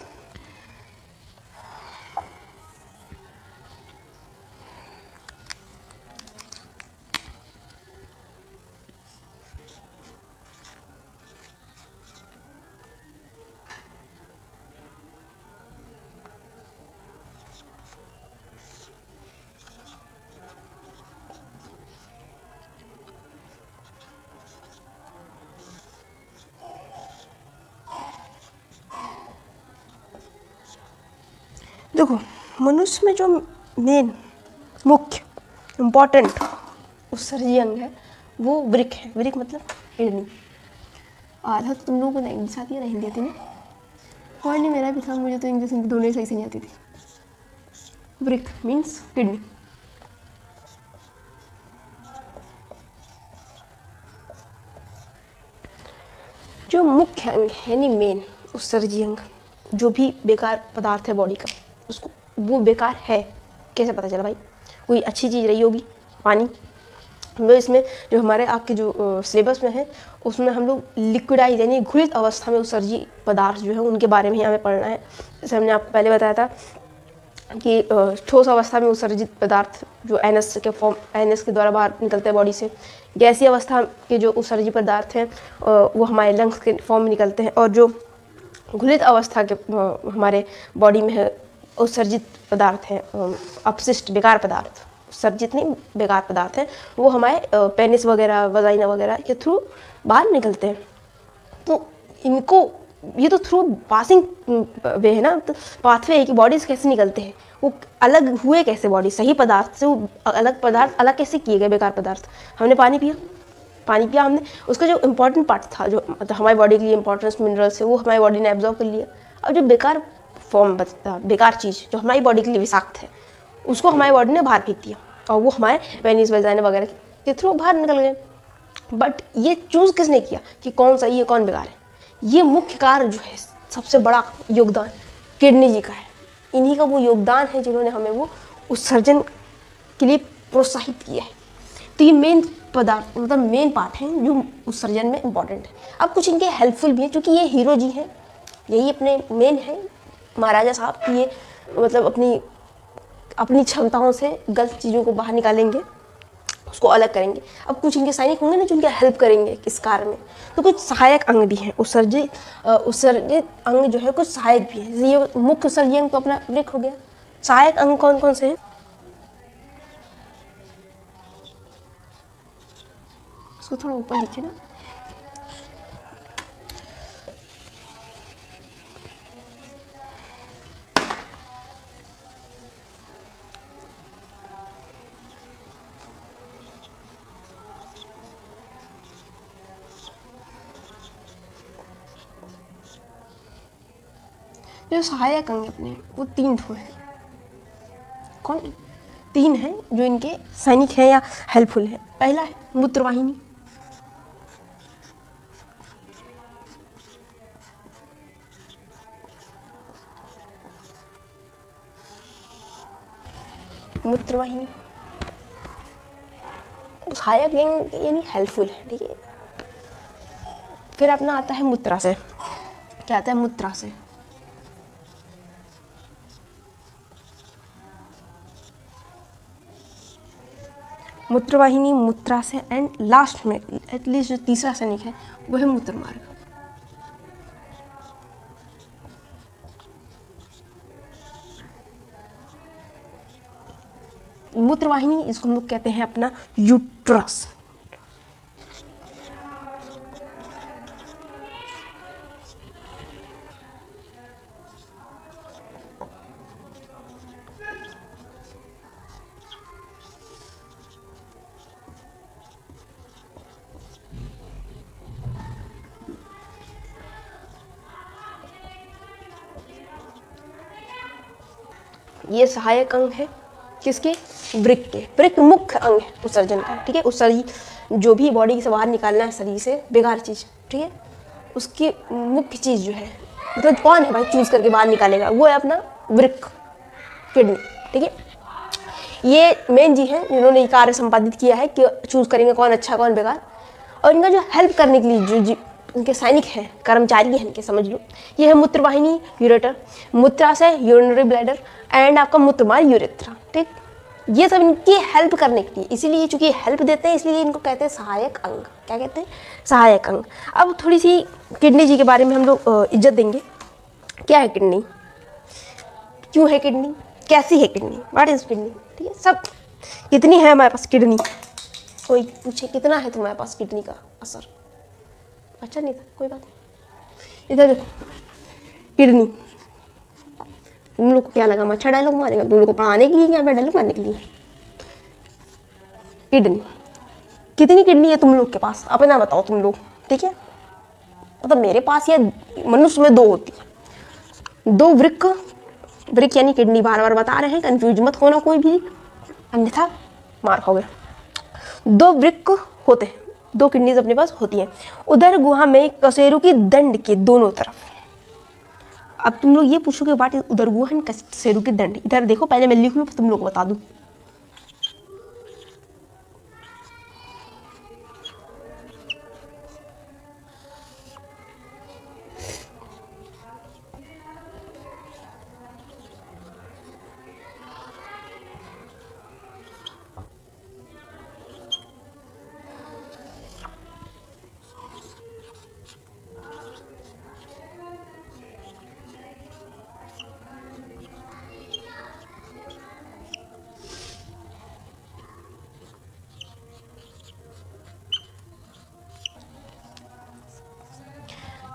देखो मनुष्य में जो मेन मुख्य इम्पॉर्टेंट उत्सर्जी अंग है वो वृक्क है। वृक्क मतलब किडनी। आधा तो तुम लोगों को इंग्लिश आती है ना हिंदी आती है, कोई नहीं, मेरा भी था, मुझे तो इंग्लिश हिंदी दोनों ही सही से नहीं आती थी। वृक्क मीन्स किडनी। जो मुख्य अंग है यानी मेन उत्सर्जी अंग, जो भी बेकार पदार्थ है बॉडी का, उसको वो बेकार है कैसे पता चला भाई? कोई अच्छी चीज़ रही होगी, पानी। हम लोग इसमें जो हमारे आपके जो सिलेबस में है उसमें हम लोग लिक्विडाइज यानी घुलित अवस्था में उत्सर्जी पदार्थ जो है उनके बारे में ही हमें पढ़ना है। जैसे हमने आपको पहले बताया था कि ठोस अवस्था में उत्सर्जित पदार्थ जो एनएस के द्वारा बाहर निकलते हैं बॉडी से, गैसीय अवस्था के जो उत्सर्जित पदार्थ हैं वो हमारे लंग्स के फॉर्म में निकलते हैं, और जो घुलित अवस्था के हमारे बॉडी में है उत्सर्जित पदार्थ हैं, अपशिष्ट बेकार पदार्थ, उत्सर्जित नहीं बेकार पदार्थ हैं, वो हमारे पेनिस वगैरह वजाइना वगैरह के थ्रू बाहर निकलते हैं। तो इनको ये तो थ्रू पासिंग वे है ना, तो पाथवे है कि बॉडी से कैसे निकलते हैं, वो अलग हुए कैसे बॉडी, सही पदार्थ से वो अलग पदार्थ अलग कैसे किए गए बेकार पदार्थ। हमने पानी पिया हमने, उसका जो इम्पोर्टेंट पार्ट था जो मतलब हमारी बॉडी के लिए इंपॉर्टेंस मिनरल्स है वो हमारी बॉडी ने एब्जॉर्व कर लिया। अब जो बेकार फॉर्म बचता, बेकार चीज़ जो हमारी बॉडी के लिए विषाक्त है, उसको हमारी बॉडी ने बाहर फेंक दिया और वो हमारे पेनिस वजाइना वगैरह के थ्रू बाहर निकल गए। बट ये चूज़ किसने किया कि कौन सही है कौन बेकार है? ये मुख्य कार्य जो है सबसे बड़ा योगदान किडनी जी का है। इन्हीं का वो योगदान है जिन्होंने हमें वो उत्सर्जन के लिए प्रोत्साहित किया है। तो ये मेन पदार्थ मतलब मेन पार्ट हैं जो उत्सर्जन में इम्पॉर्टेंट है। अब कुछ इनके हेल्पफुल भी हैं क्योंकि ये हीरो जी हैं, यही अपने मेन है महाराजा साहब की, ये मतलब अपनी क्षमताओं से गलत चीज़ों को बाहर निकालेंगे, उसको अलग करेंगे। अब कुछ इनके सैनिक होंगे ना जो इनका हेल्प करेंगे इस कार्य में, तो कुछ सहायक अंग भी हैं। उत्सर्जित अंग जो है कुछ सहायक भी हैं। जैसे ये मुख्य उत्सर्जी अंग तो अपना वृक्क हो गया, सहायक अंग कौन कौन से हैं? इसको थोड़ा ऊपर नीचे ना, जो सहायक अंग अपने वो 3 ठो हैं। कौन? 3 हैं जो इनके सैनिक हैं या हेल्पफुल हैं। पहला है मूत्रवाहिनी, मूत्रवाहिनी सहायक यानी हेल्पफुल है, ठीक है। फिर अपना आता है मूत्राशय। क्या आता है? मूत्राशय। मूत्रवाहिनी, मूत्राशय एंड लास्ट में एटलीस्ट जो तीसरा सैनिक है वो है मूत्रमार्ग। मूत्रवाहिनी, इसको हम लोग कहते हैं अपना यूट्रस। ये सहायक अंग है किसके? वृक्क के। वृक्क मुख्य अंग है उत्सर्जन का, ठीक है। उत्सर्जन जो भी बॉडी से बाहर निकालना है शरीर से बेकार चीज़, ठीक है, उसकी मुख्य चीज़ जो है, मतलब कौन है भाई चूज करके बाहर निकालेगा, वो है अपना वृक्क, किडनी, ठीक है। ये मेन जी है जिन्होंने ये कार्य संपादित किया है कि चूज करेंगे कौन अच्छा कौन बेकार। और इनका जो हेल्प करने के लिए जो उनके सैनिक हैं, कर्मचारी हैं इनके, समझ लो, ये है मूत्रवाहिनी यूरेटर, मूत्राशय यूरिनरी ब्लैडर एंड आपका मूत्रमार्ग यूरेथ्रा, ठीक। ये सब इनकी हेल्प करने के लिए, इसीलिए चूंकि हेल्प देते हैं इसलिए इनको कहते हैं सहायक अंग। क्या कहते हैं? सहायक अंग। अब थोड़ी सी किडनी जी के बारे में हम लोग इज्जत देंगे। क्या है किडनी? क्यों है किडनी? कैसी है किडनी? What is kidney? ठीक है, सब कितनी है हमारे पास किडनी? कोई पूछे कितना है तुम्हारे पास किडनी का असर? अच्छा नहीं था, कोई बात नहीं। इधर देखो किडनी, तुम लोग को क्या लगा अच्छा डायलॉग मारेगा? तुम लोग को पढ़ाने के लिए या मैं डायलॉग मारने के लिए? किडनी, कितनी किडनी है तुम लोग के पास? अपना बताओ तुम लोग, ठीक है। मतलब मेरे पास या मनुष्य में 2 होती है, 2 वृक्क, वृक्क यानी किडनी, बार बार बता रहे हैं, कंफ्यूज मत होना कोई भी, अन्यथा मार खाओगे। 2 वृक्क होते हैं, 2 किडनीज अपने पास होती हैं उदर गुहा में कशेरु की दंड के दोनों तरफ। अब तुम लोग ये पूछोगे व्हाट इज उदर गुहा एंड कशेरु की दंड? इधर देखो, पहले मैं लिख लूँ तुम लोग को बता दूं।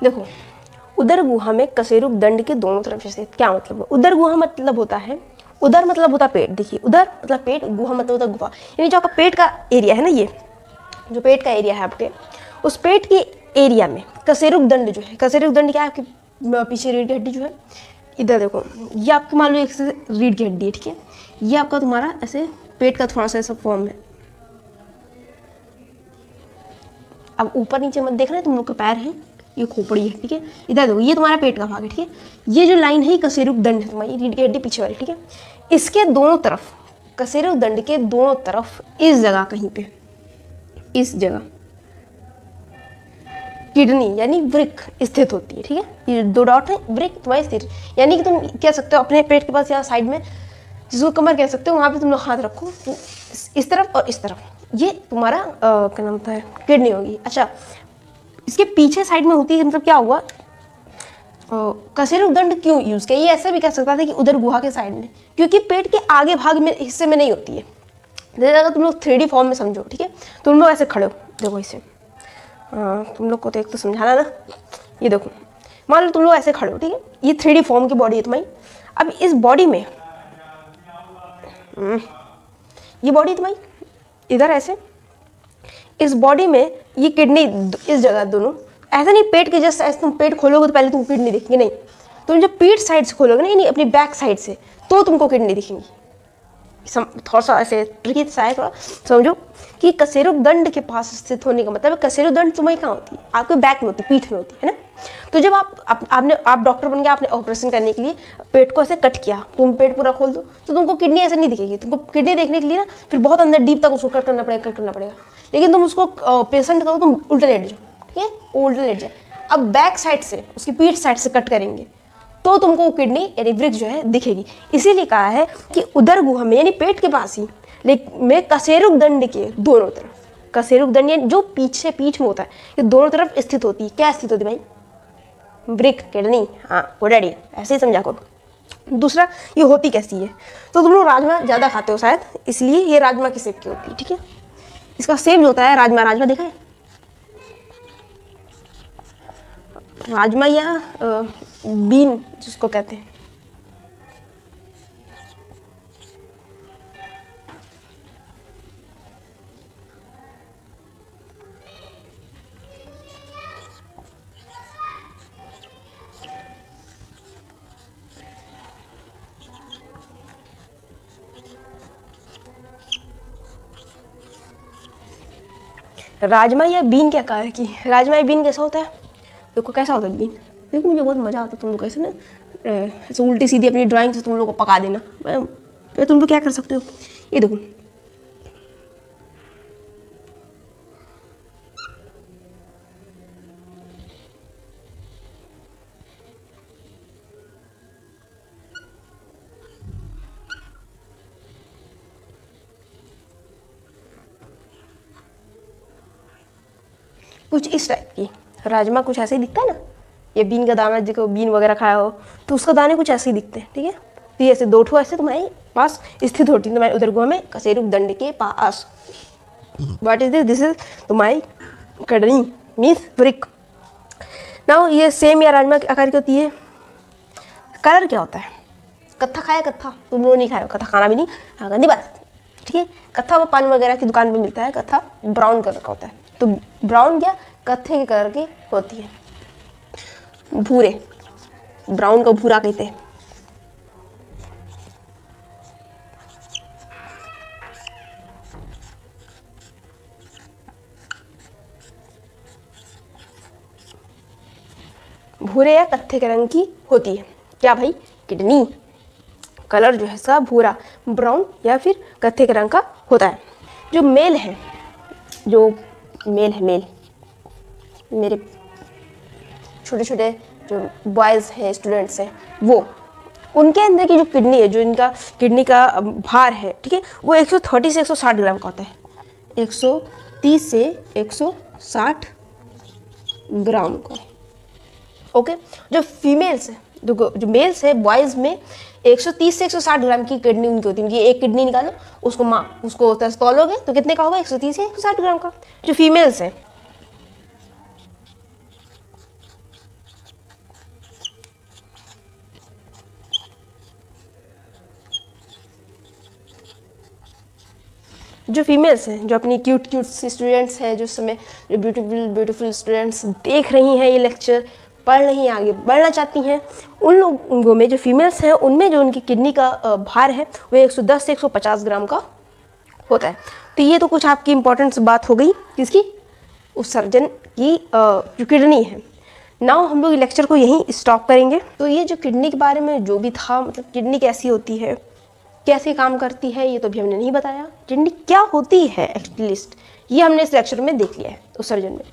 देखो, उदर गुहा में कशेरुक दंड के दोनों तरफ स्थित। क्या मतलब है? उदर गुहा मतलब होता है, उदर मतलब होता है पेट। देखिए, उदर मतलब पेट, गुहा मतलब होता है गुफा, यानी जो आपका पेट का एरिया है ना, ये जो पेट का एरिया है आपके, उस पेट के एरिया में कशेरुक दंड जो है, कशेरुक दंड क्या है? आपकी पीछे रीढ़ की हड्डी जो है, इधर देखो, ये आपकी मान लो एक से रीढ़ की हड्डी है, ठीक है, ये आपका तुम्हारा ऐसे पेट का थोड़ा सा ऐसा फॉर्म है। अब ऊपर नीचे मत देखना है, तुम लोग के पैर हैं, ये खोपड़ी है, ठीक है। इधर देखो, ये तुम्हारा पेट का भाग है, ठीक है। ये जो लाइन है ये कशेरुक दंड है, तुम्हारी रीढ़ की हड्डी पीछे वाली, ठीक है। इसके दोनों तरफ, कशेरुक दंड के दोनों तरफ, इस जगह कहीं पे, इस जगह किडनी यानी वृक्क स्थित होती है, ठीक है। ये 2 डॉट है, वृक्क तुम्हारी स्थित, यानी कि तुम कह सकते हो अपने पेट के पास यहाँ साइड में, जिसको कमर कह सकते हो, वहाँ पे तुम लोग हाथ रखो, तो इस तरफ और इस तरफ, ये तुम्हारा क्या नाम होता है, किडनी होगी। अच्छा, इसके पीछे साइड में होती है, मतलब क्या हुआ, कशेरुक दंड क्यों यूज किया? ये ऐसा भी कह सकता था कि उदर गुहा के साइड में, क्योंकि पेट के आगे भाग में हिस्से में नहीं होती है। जैसे अगर तुम लोग 3D फॉर्म में समझो, ठीक है, तुम लोग ऐसे खड़े हो, देखो इसे, तुम लोग को तो एक तो समझाना ना, ये देखो, मान लो तुम लोग ऐसे खड़े हो, ठीक है, ये 3D फॉर्म की बॉडी है तुम्हारी। अब इस बॉडी में, ये बॉडी तुम्हारी इधर ऐसे, इस बॉडी में ये किडनी इस जगह, दोनों ऐसा नहीं पेट के जस्ट ऐसे, तुम पेट खोलोगे तो पहले तुम किडनी दिखेंगे, नहीं, तुम जब पीठ साइड से खोलोगे ना, यानी अपनी बैक साइड से, तो तुमको किडनी दिखेंगी। थोड़ा सा ऐसे ट्रिकी सा है, थोड़ा समझो कि कशेरुक दंड के पास स्थित होने का मतलब, कशेरुक दंड तुम्हारी कहाँ होती है? आपके बैक में होती है, पीठ में होती है ना। तो जब आप डॉक्टर बन गए, आपने ऑपरेशन करने के लिए पेट को ऐसे कट किया, तुम पेट पूरा खोल दो, तो तुमको किडनी ऐसे नहीं दिखेगी। तुमको किडनी देखने के लिए ना फिर बहुत अंदर डीप तक उसको कट करना पड़ेगा। लेकिन तुम उसको पेशेंट करो, तुम उल्टा लेट जाओ, ठीक है, उल्टा लेट जाए। अब बैक साइड से, उसकी पीठ साइड से कट करेंगे तो तुमको किडनी यानी वृक्क जो है दिखेगी। इसीलिए कहा है कि उदर गुहा में यानी पेट के पास ही में कशेरुक दंड के दोनों तरफ, कशेरुक दंड यानी जो पीछे पीठ में होता है, ये दोनों तरफ स्थित होती है। क्या स्थित होती है भाई? वृक्क, किडनी, हाँ वो डैडी, ऐसे ही समझा करो। दूसरा, ये होती कैसी है? तो तुम लोग राजमा ज़्यादा खाते हो शायद, इसलिए ये राजमा की शेप की होती है। ठीक है, इसका शेप जो होता है राजमा, राजमा देखा है? राजमा या बीन जिसको कहते हैं। राजमा या बीन क्या कहा है कि राजमा या बीन कैसा होता है? देखो कैसा होता है बीन, देखो मुझे बहुत मज़ा आता है तुम लोग कैसे ना ऐसे उल्टी सीधी अपनी ड्राइंग से तुम लोग को पका देना। तुम लोग क्या कर सकते हो, ये देखो कुछ इस टाइप की। राजमा कुछ ऐसे ही दिखता है ना, ये बीन का दाना, देखो बीन वगैरह खाया हो तो उसका दाने कुछ ऐसे ही दिखते हैं। ठीक है, तो ये ऐसे दो ठो ऐसे तुम्हारे पास स्थित होती है, तुम्हारे उदर गुहा में कशेरुक दंड के पास। What is this? This is तुम्हारी किडनी मीन्स वृक्क। नाउ ये सेम या राजमा के आकार की होती है। कलर क्या होता है? कत्था खाया? कत्था तुम लोग नहीं खाए, कत्था खाना भी नहीं, हाँ गंदी बात। ठीक है, कत्था वो पान वगैरह की दुकान पे मिलता है। कत्था ब्राउन कलर का होता है, तो ब्राउन क्या कत्थे के कलर की होती है। भूरे, ब्राउन को भूरा कहते हैं। भूरे या कत्थे के रंग की होती है। क्या भाई? किडनी। कलर जो है इसका भूरा, ब्राउन या फिर कत्थे के रंग का होता है। जो मेल है, जो मेल है, मेल मेरे छोटे छोटे जो बॉयज़ हैं, स्टूडेंट्स हैं, वो उनके अंदर की जो किडनी है, जो इनका किडनी का भार है, ठीक है, वो 130 से 160 ग्राम का होता है। 130 से 160 ग्राम का। ओके, जो फीमेल्स है, जो मेल्स है बॉयज़ में 130 से 160 ग्राम की किडनी उनकी होती है। उनकी एक किडनी निकालो, उसको तौलोगे तो कितने का होगा? 130 से 160 ग्राम का। जो फीमेल्स है, जो अपनी क्यूट स्टूडेंट्स हैं, जो समय जो ब्यूटीफुल स्टूडेंट्स देख रही हैं ये लेक्चर, पढ़ रही हैं, आगे बढ़ना चाहती हैं, उन लोगों में जो फीमेल्स हैं उनमें जो उनकी किडनी का भार है वो 110 से 150 ग्राम का होता है। तो ये तो कुछ आपकी इंपॉर्टेंट बात हो गई किसकी? उत्सर्जन की जो किडनी है। नाउ हम लोग लेक्चर को यहीं स्टॉप करेंगे। तो ये जो किडनी के बारे में जो भी था, मतलब किडनी कैसी होती है, कैसे काम करती है, ये तो भी हमने नहीं बताया। किडनी क्या होती है एटलीस्ट, ये हमने इस लेक्चर में देख लिया है उत्सर्जन में।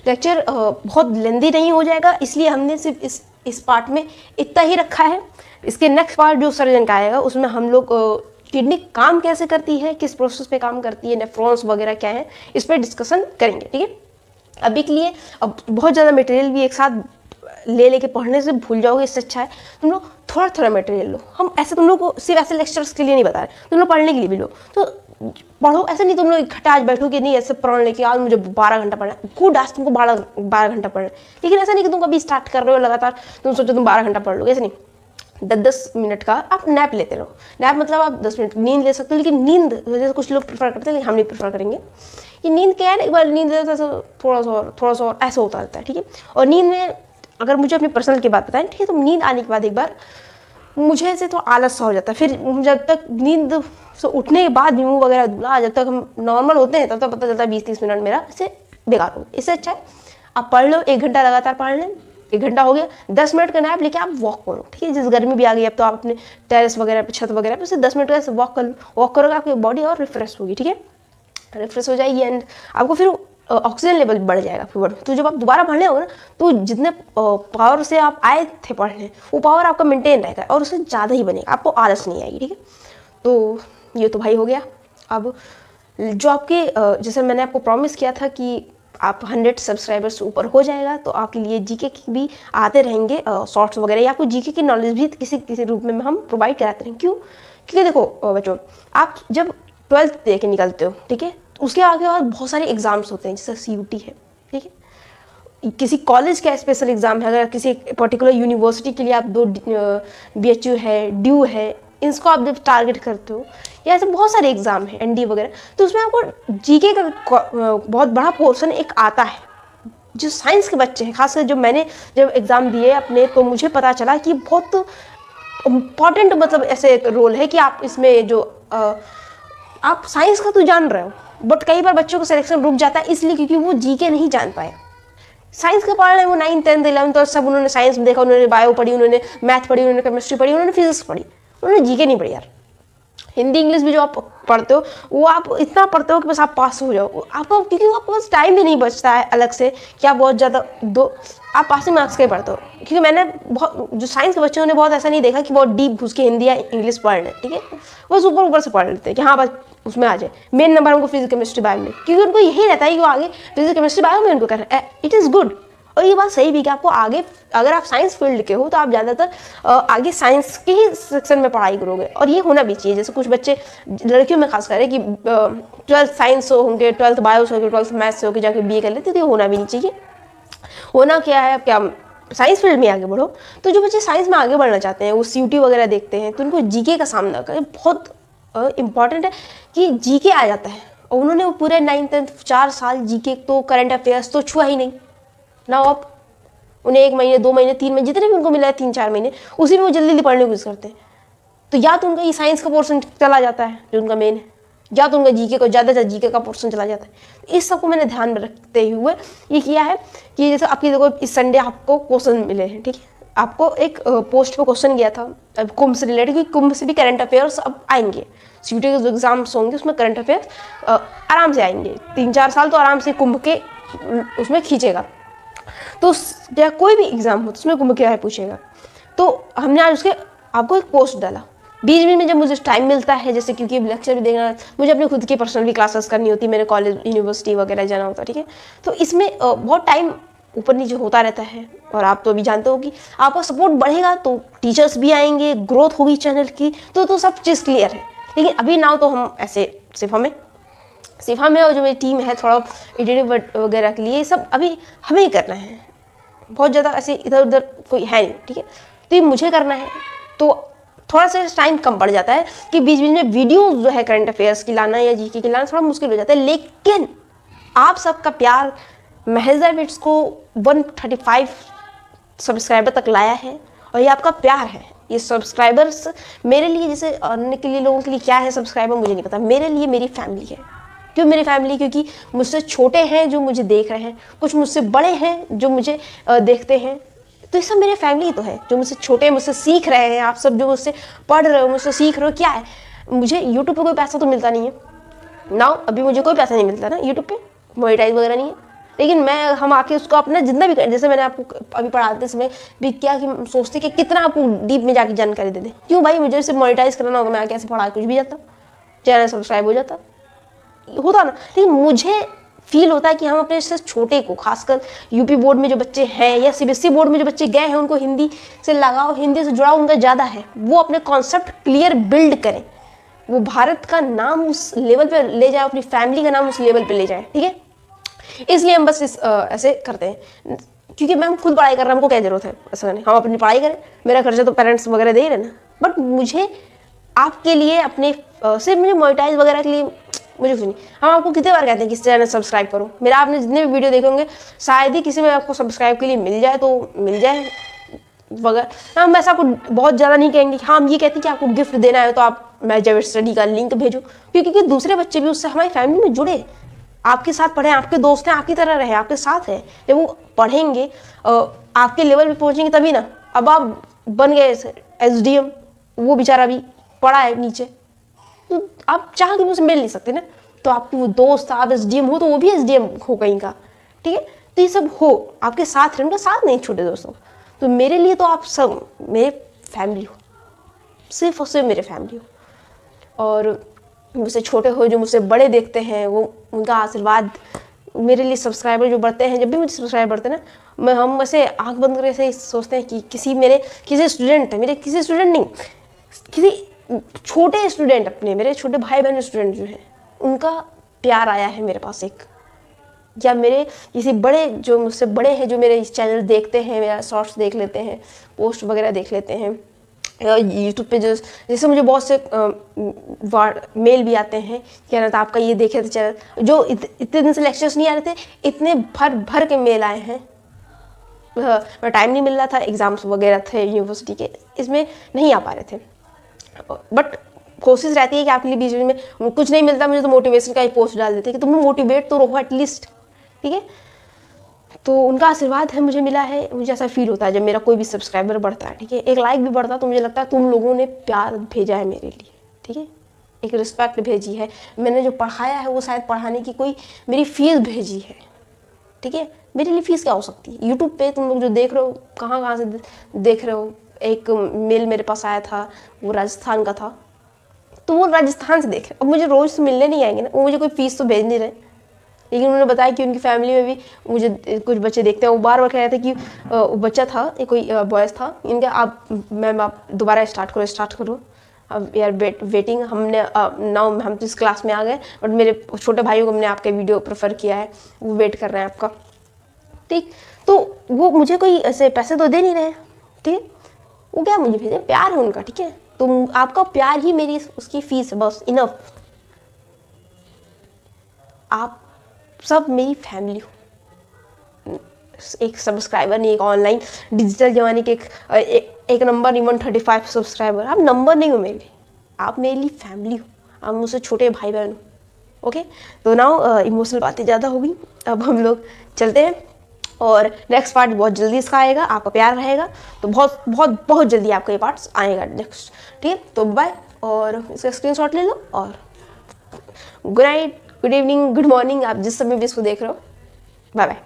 लेक्चर बहुत लेंदी नहीं हो जाएगा, इसलिए हमने सिर्फ इस पार्ट में इतना ही रखा है। इसके नेक्स्ट पार्ट जो उत्सर्जन का आएगा उसमें हम लोग किडनी काम कैसे करती है, किस प्रोसेस पे काम करती है, नेफ्रॉन्स वगैरह क्या है, इस पर डिस्कशन करेंगे। ठीक है, अभी के लिए अब बहुत ज़्यादा मटेरियल भी एक साथ लेके पढ़ने से भूल जाओगे, इससे अच्छा है तुम लोग थोड़ा थोड़ा मटेरियल लो। हम ऐसे तुम लोग को सिर्फ ऐसे लेक्चर्स के लिए नहीं बता रहे, तुम लोग पढ़ने के लिए भी लो। तो पढ़ो, ऐसे नहीं तुम लोग इकट्ठा आज बैठो कि नहीं ऐसे पढ़ लेके आज मुझे 12 घंटा पढ़ना है। गुड, आज तुमको 12 घंटा पढ़ना है, लेकिन ऐसा नहीं कि तुम कभी स्टार्ट कर रहे हो लगातार तुम सोचो तुम 12 घंटा पढ़ लोगे, ऐसे नहीं। 10-10 मिनट का आप नैप लेते रहो। नैप मतलब आप 10 मिनट नींद ले सकते हो, लेकिन नींद जैसे कुछ लोग प्रेफर करते हैं, लेकिन हम नहीं प्रेफर करेंगे। कि नींद क्या है ना, एक बार नींद लेते तो थोड़ा सा और ऐसा होता रहता है। ठीक है, और नींद में अगर मुझे अपनी पर्सनल की बात बताएं, ठीक है, तो नींद आने के बाद एक बार मुझे ऐसे तो आलस सा हो जाता है। फिर जब तक नींद से उठने के बाद भी मुँह वगैरह धुला, जब तक हम नॉर्मल होते हैं तब तक पता चलता है 20-30 मिनट मेरा ऐसे बेकार हो। इससे अच्छा है आप पढ़ लो, 1 घंटा लगातार पढ़ लें, 1 घंटा हो गया, 10 मिनट का नैप लेके आप वॉक करो। ठीक है, जिस गर्मी भी आ गई अब तो आप अपने टेरेस वगैरह पे, छत वगैरह पे उसे 10 मिनट का ऐसे वॉक करोगे, आपकी बॉडी और रिफ्रेश होगी। ठीक है, रिफ्रेश हो जाएगी एंड आपको फिर ऑक्सीजन लेवल बढ़ जाएगा आपके बॉडी में। तो जब आप दोबारा पढ़ने होगा ना, तो जितने पावर से आप आए थे पढ़ने, वो पावर आपका मेंटेन रहेगा और उससे ज़्यादा ही बनेगा, आपको आलस नहीं आएगी। ठीक है, तो ये तो भाई हो गया। अब जो आपके जैसे मैंने आपको प्रॉमिस किया था कि आप 100 सब्सक्राइबर्स से ऊपर हो जाएगा तो आपके लिए जीके की भी आते रहेंगे शॉर्ट्स वगैरह, या आपको जीके की नॉलेज भी किसी किसी रूप में हम प्रोवाइड कराते रहेंगे। क्यों? क्योंकि देखो बच्चों, आप जब 12th दे के निकलते हो, ठीक है, तो उसके आगे बाद बहुत सारे एग्जाम्स होते हैं, जैसे CUT है, ठीक है, किसी कॉलेज का स्पेशल एग्जाम है, अगर किसी पर्टिकुलर यूनिवर्सिटी के लिए आप 2 BHU है, ड्यू है, इसको आप जब टारगेट करते हो, या ऐसे बहुत सारे एग्जाम है, ND वगैरह, तो उसमें आपको जीके का बहुत बड़ा पोर्शन एक आता है। जो साइंस के बच्चे हैं, खासकर जब एग्ज़ाम दिए अपने, तो मुझे पता चला कि बहुत इम्पॉर्टेंट मतलब ऐसे एक रोल है कि आप इसमें जो आप साइंस का तो जान रहे हो, बट कई बार बच्चों का सिलेक्शन रुक जाता है इसलिए क्योंकि वो जीके नहीं जान पाए। साइंस का पढ़ रहे हैं वो 9th 10th 11th और सब उन्होंने साइंस में देखा, उन्होंने बायो पढ़ी, उन्होंने मैथ पढ़ी, उन्होंने केमिस्ट्री पढ़ी, उन्होंने फिजिक्स पढ़ी, उन्होंने जीके नहीं पढ़ी यार। हिंदी इंग्लिश भी जो आप पढ़ते हो वो आप इतना पढ़ते हो कि बस आप पास हो जाओ, आपको क्योंकि आपके पास टाइम भी नहीं बचता है अलग से कि आप बहुत ज़्यादा आप पासिंग मार्क्स के पढ़ते हो। क्योंकि मैंने बहुत जो साइंस के बच्चों ने बहुत ऐसा नहीं देखा कि बहुत डीप घुस के हिंदी या इंग्लिश पढ़ लें, ठीक है, बस ऊपर ऊपर से पढ़ लेते हैं कि हाँ बस उसमें आ जाए, मेन नंबर हमको फिजिक्स केमिस्ट्री बायो में, क्योंकि उनको यही रहता है कि वो आगे फिजिक्स केमिस्ट्री बायो में उनको करना है। इट इज़ गुड, और ये बात सही भी कि आपको आगे अगर आप साइंस फील्ड के हो तो आप ज़्यादातर आगे साइंस के ही सेक्शन में पढ़ाई करोगे, और ये होना भी चाहिए। जैसे कुछ बच्चे लड़कियों में खास कर है कि 12th साइंस हो होंगे, 12th बायो से होगी, 12th मैथ्स से होगी, जाके BA कर लेते, तो ये होना भी नहीं चाहिए। होना क्या है, क्या साइंस फील्ड में आगे बढ़ो। तो जो बच्चे साइंस में आगे बढ़ना चाहते हैं वो CUT वगैरह देखते हैं, तो उनको जीके का सामना करें, बहुत इंपॉर्टेंट है कि जीके आ जाता है। और उन्होंने वो पूरे 9th 10th 4 साल जीके तो करंट अफेयर्स तो छुआ ही नहीं ना, आप उन्हें 1 महीने 2 महीने 3 महीने जितने भी उनको मिला है 3-4 महीने, उसी में वो जल्दी जल्दी पढ़ने की कोशिश करते हैं। तो या तो उनका ये साइंस का पोर्शन चला जाता है जो उनका मेन है, या तो उनका जीके को ज़्यादा से जीके का पोर्शन चला जाता है। इस सबको मैंने ध्यान में रखते हुए ये किया है कि जैसे आपकी देखो इस संडे आपको क्वेश्चन मिले हैं, ठीक है, आपको एक पोस्ट पे क्वेश्चन गया था कुंभ से रिलेटेड, क्योंकि कुंभ से भी करंट अफेयर्स अब आएंगे, CUT के जो एग्जाम्स होंगे उसमें करंट अफेयर्स आराम से आएंगे, 3-4 साल तो आराम से कुंभ के उसमें खींचेगा। तो या कोई भी एग्जाम हो तो उसमें कुंभ क्या है पूछेगा। तो हमने आज उसके आपको एक पोस्ट डाला, बीच बीच में जब मुझे टाइम मिलता है, जैसे क्योंकि लेक्चर भी देखना, मुझे अपने खुद की पर्सनल भी क्लासेस करनी होती है, मेरे कॉलेज यूनिवर्सिटी वगैरह जाना होता है, ठीक है, तो इसमें बहुत टाइम ऊपर नीचे होता रहता है। और आप तो अभी जानते हो कि आपका सपोर्ट बढ़ेगा तो टीचर्स भी आएंगे, ग्रोथ होगी चैनल की, तो सब चीज़ क्लियर है। लेकिन अभी ना तो हम ऐसे सिर्फ हमें और जो मेरी टीम है थोड़ा एडिटिंग वगैरह के लिए सब अभी हमें ही करना है, बहुत ज़्यादा ऐसे इधर उधर कोई है नहीं, ठीक है, तो ये मुझे करना है, तो थोड़ा सा टाइम कम पड़ जाता है कि बीच बीच में वीडियो जो है करंट अफेयर्स की लाना या जीके की लाना थोड़ा मुश्किल हो जाता है। लेकिन आप सबका प्यार महज़ा बिट्स को 135 सब्सक्राइबर तक लाया है, और ये आपका प्यार है। ये सब्सक्राइबर्स मेरे लिए, जैसे अन्य के लिए लोगों के लिए क्या है सब्सक्राइबर मुझे नहीं पता, मेरे लिए मेरी फैमिली है। क्यों मेरी फैमिली? क्योंकि मुझसे छोटे हैं जो मुझे देख रहे हैं, कुछ मुझसे बड़े हैं जो मुझे देखते हैं, तो ये सब मेरे फैमिली तो है। जो मुझसे छोटे मुझसे सीख रहे हैं, आप सब जो मुझसे पढ़ रहे हो मुझसे सीख रहे हो, क्या है, मुझे यूट्यूब पे कोई पैसा तो मिलता नहीं है ना, अभी मुझे कोई पैसा नहीं मिलता ना यूट्यूब पे, मोनेटाइज वगैरह नहीं है, लेकिन हम आके उसको अपना जितना भी जैसे मैंने आपको अभी पढ़ाते समय भी क्या कि सोचते कि कितना आपको डीप में जाके जानकारी दे दें। क्यों भाई, मुझे सिर्फ मोनेटाइज करना होगा, मैं आके ऐसे पढ़ा कुछ भी जाता, चैनल सब्सक्राइब हो जाता होता ना। लेकिन मुझे फील होता है कि हम अपने से छोटे को, खासकर यूपी बोर्ड में जो बच्चे हैं या CBSE बोर्ड में जो बच्चे गए हैं, उनको हिंदी से लगाव, हिंदी से जुड़ाव उनका ज़्यादा है, वो अपने कॉन्सेप्ट क्लियर बिल्ड करें, वो भारत का नाम उस लेवल पे ले जाए, अपनी फैमिली का नाम उस लेवल पे ले जाए, ठीक है। इसलिए हम बस ऐसे करते हैं, क्योंकि मैम खुद पढ़ाई कर रहा है, हमको क्या जरूरत है ऐसा करने, हम अपनी पढ़ाई करें, मेरा खर्चा तो पेरेंट्स वगैरह दे ही रहे ना, बट मुझे आपके लिए अपने सिर्फ मुझे मोनेटाइज वगैरह के लिए मुझे कुछ नहीं। हम आपको कितने बार कहते हैं कि चैनल सब्सक्राइब करो, मेरा आपने जितने भी वीडियो देखे होंगे शायद ही किसी में आपको सब्सक्राइब के लिए मिल जाए तो मिल जाए वगैरह। हम ऐसा कुछ बहुत ज़्यादा नहीं कहेंगे। हाँ, हम ये कहते हैं कि आपको गिफ्ट देना है तो आप मैथ स्टडी का लिंक भेजो, क्योंकि दूसरे बच्चे भी उससे हमारी फैमिली में जुड़े, आपके साथ पढ़े, आपके दोस्त हैं, आपकी तरह रहे, आपके साथ हैं। जब वो पढ़ेंगे आपके लेवल पे पहुंचेंगे तभी ना। अब आप बन गए SDM, वो बेचारा भी पढ़ा है नीचे, तो आप चाह के मुझसे मिल नहीं सकते ना। तो आपके वो दोस्त, आप SDM हो तो वो भी SDM हो कहीं का, ठीक है। तो ये सब हो आपके साथ रहे, उनका साथ नहीं छूटे दोस्तों। तो मेरे लिए तो आप सब मेरे फैमिली हो, सिर्फ और सिर्फ मेरे फैमिली हो। और मुझसे छोटे हो, जो मुझसे बड़े देखते हैं, वो उनका आशीर्वाद मेरे लिए। सब्सक्राइबर जो बढ़ते हैं, जब भी मुझे सब्सक्राइबर बढ़ते हैं ना, हम ऐसे आंख बंद करके ऐसे सोचते हैं कि किसी स्टूडेंट है, मेरे किसी स्टूडेंट नहीं, किसी छोटे स्टूडेंट, अपने मेरे छोटे भाई बहन स्टूडेंट जो हैं, उनका प्यार आया है मेरे पास एक, या मेरे किसी बड़े जो मुझसे बड़े हैं, जो मेरे इस चैनल देखते हैं, मेरा शॉर्ट्स देख लेते हैं, पोस्ट वगैरह देख लेते हैं, यूट्यूब पे जो, जैसे मुझे बहुत से मेल भी आते हैं कि ना आपका ये देखे थे चैनल, जो इतने दिन से लेक्चर्स नहीं आ रहे थे, इतने भर के मेल आए हैं। टाइम नहीं मिल रहा था, एग्ज़ाम्स वगैरह थे यूनिवर्सिटी के, इसमें नहीं आ पा रहे थे, बट कोशिश रहती है कि आपके लिए बीच में कुछ नहीं मिलता मुझे तो मोटिवेशन का ही पोस्ट डाल देते हैं कि तुम मोटिवेट तो रहो एटलीस्ट, ठीक है। तो उनका आशीर्वाद है, मुझे मिला है। मुझे ऐसा फील होता है जब मेरा कोई भी सब्सक्राइबर बढ़ता है, ठीक है, एक लाइक भी बढ़ता है, तो मुझे लगता है तुम लोगों ने प्यार भेजा है मेरे लिए, ठीक है, एक रिस्पेक्ट भेजी है, मैंने जो पढ़ाया है वो शायद पढ़ाने की कोई मेरी फीस भेजी है, ठीक है। मेरे लिए फीस क्या हो सकती है? यूट्यूब पे तुम लोग जो देख रहे हो, कहाँ से देख रहे हो। एक मेल मेरे पास आया था, वो राजस्थान का था, तो वो राजस्थान से देख रहे। अब मुझे रोज़ तो मिलने नहीं आएंगे ना, वो मुझे कोई फीस तो भेज नहीं रहे, लेकिन उन्होंने बताया कि उनकी फैमिली में भी मुझे कुछ बच्चे देखते हैं। वो बार बार कह रहे थे कि बच्चा था, कोई बॉयज़ था, इनके आप मैम आप दोबारा स्टार्ट करो। अब यार वेटिंग हमने नाउ हम तो इस क्लास में आ गए, बट मेरे छोटे भाइयों को हमने आपके वीडियो प्रेफर किया है, वो वेट कर रहे हैं आपका, ठीक। तो वो मुझे कोई ऐसे पैसे तो दे नहीं रहे, ठीक है, वो क्या मुझे भेजे, प्यार है उनका, ठीक है। तो आपका प्यार ही मेरी उसकी फीस है, बस इनफ। आप सब मेरी फैमिली हो, एक सब्सक्राइबर नहीं, एक ऑनलाइन डिजिटल जमाने के एक नंबर नहीं, 135 सब्सक्राइबर, आप नंबर नहीं हो मेरे, आप मेरे लिए फैमिली हो, आप मुझसे छोटे भाई बहन हो, ओके। तो नाउ इमोशनल बातें ज़्यादा हो गई, अब हम लोग चलते हैं, और नेक्स्ट पार्ट बहुत जल्दी इसका आएगा, आपका प्यार रहेगा तो बहुत बहुत बहुत जल्दी आपका ये पार्ट आएगा नेक्स्ट, ठीक है। तो बाय, और इसका स्क्रीनशॉट ले लो, और good night, good evening, good morning, आप जिस समय भी इसको देख रहे हो, बाय बाय।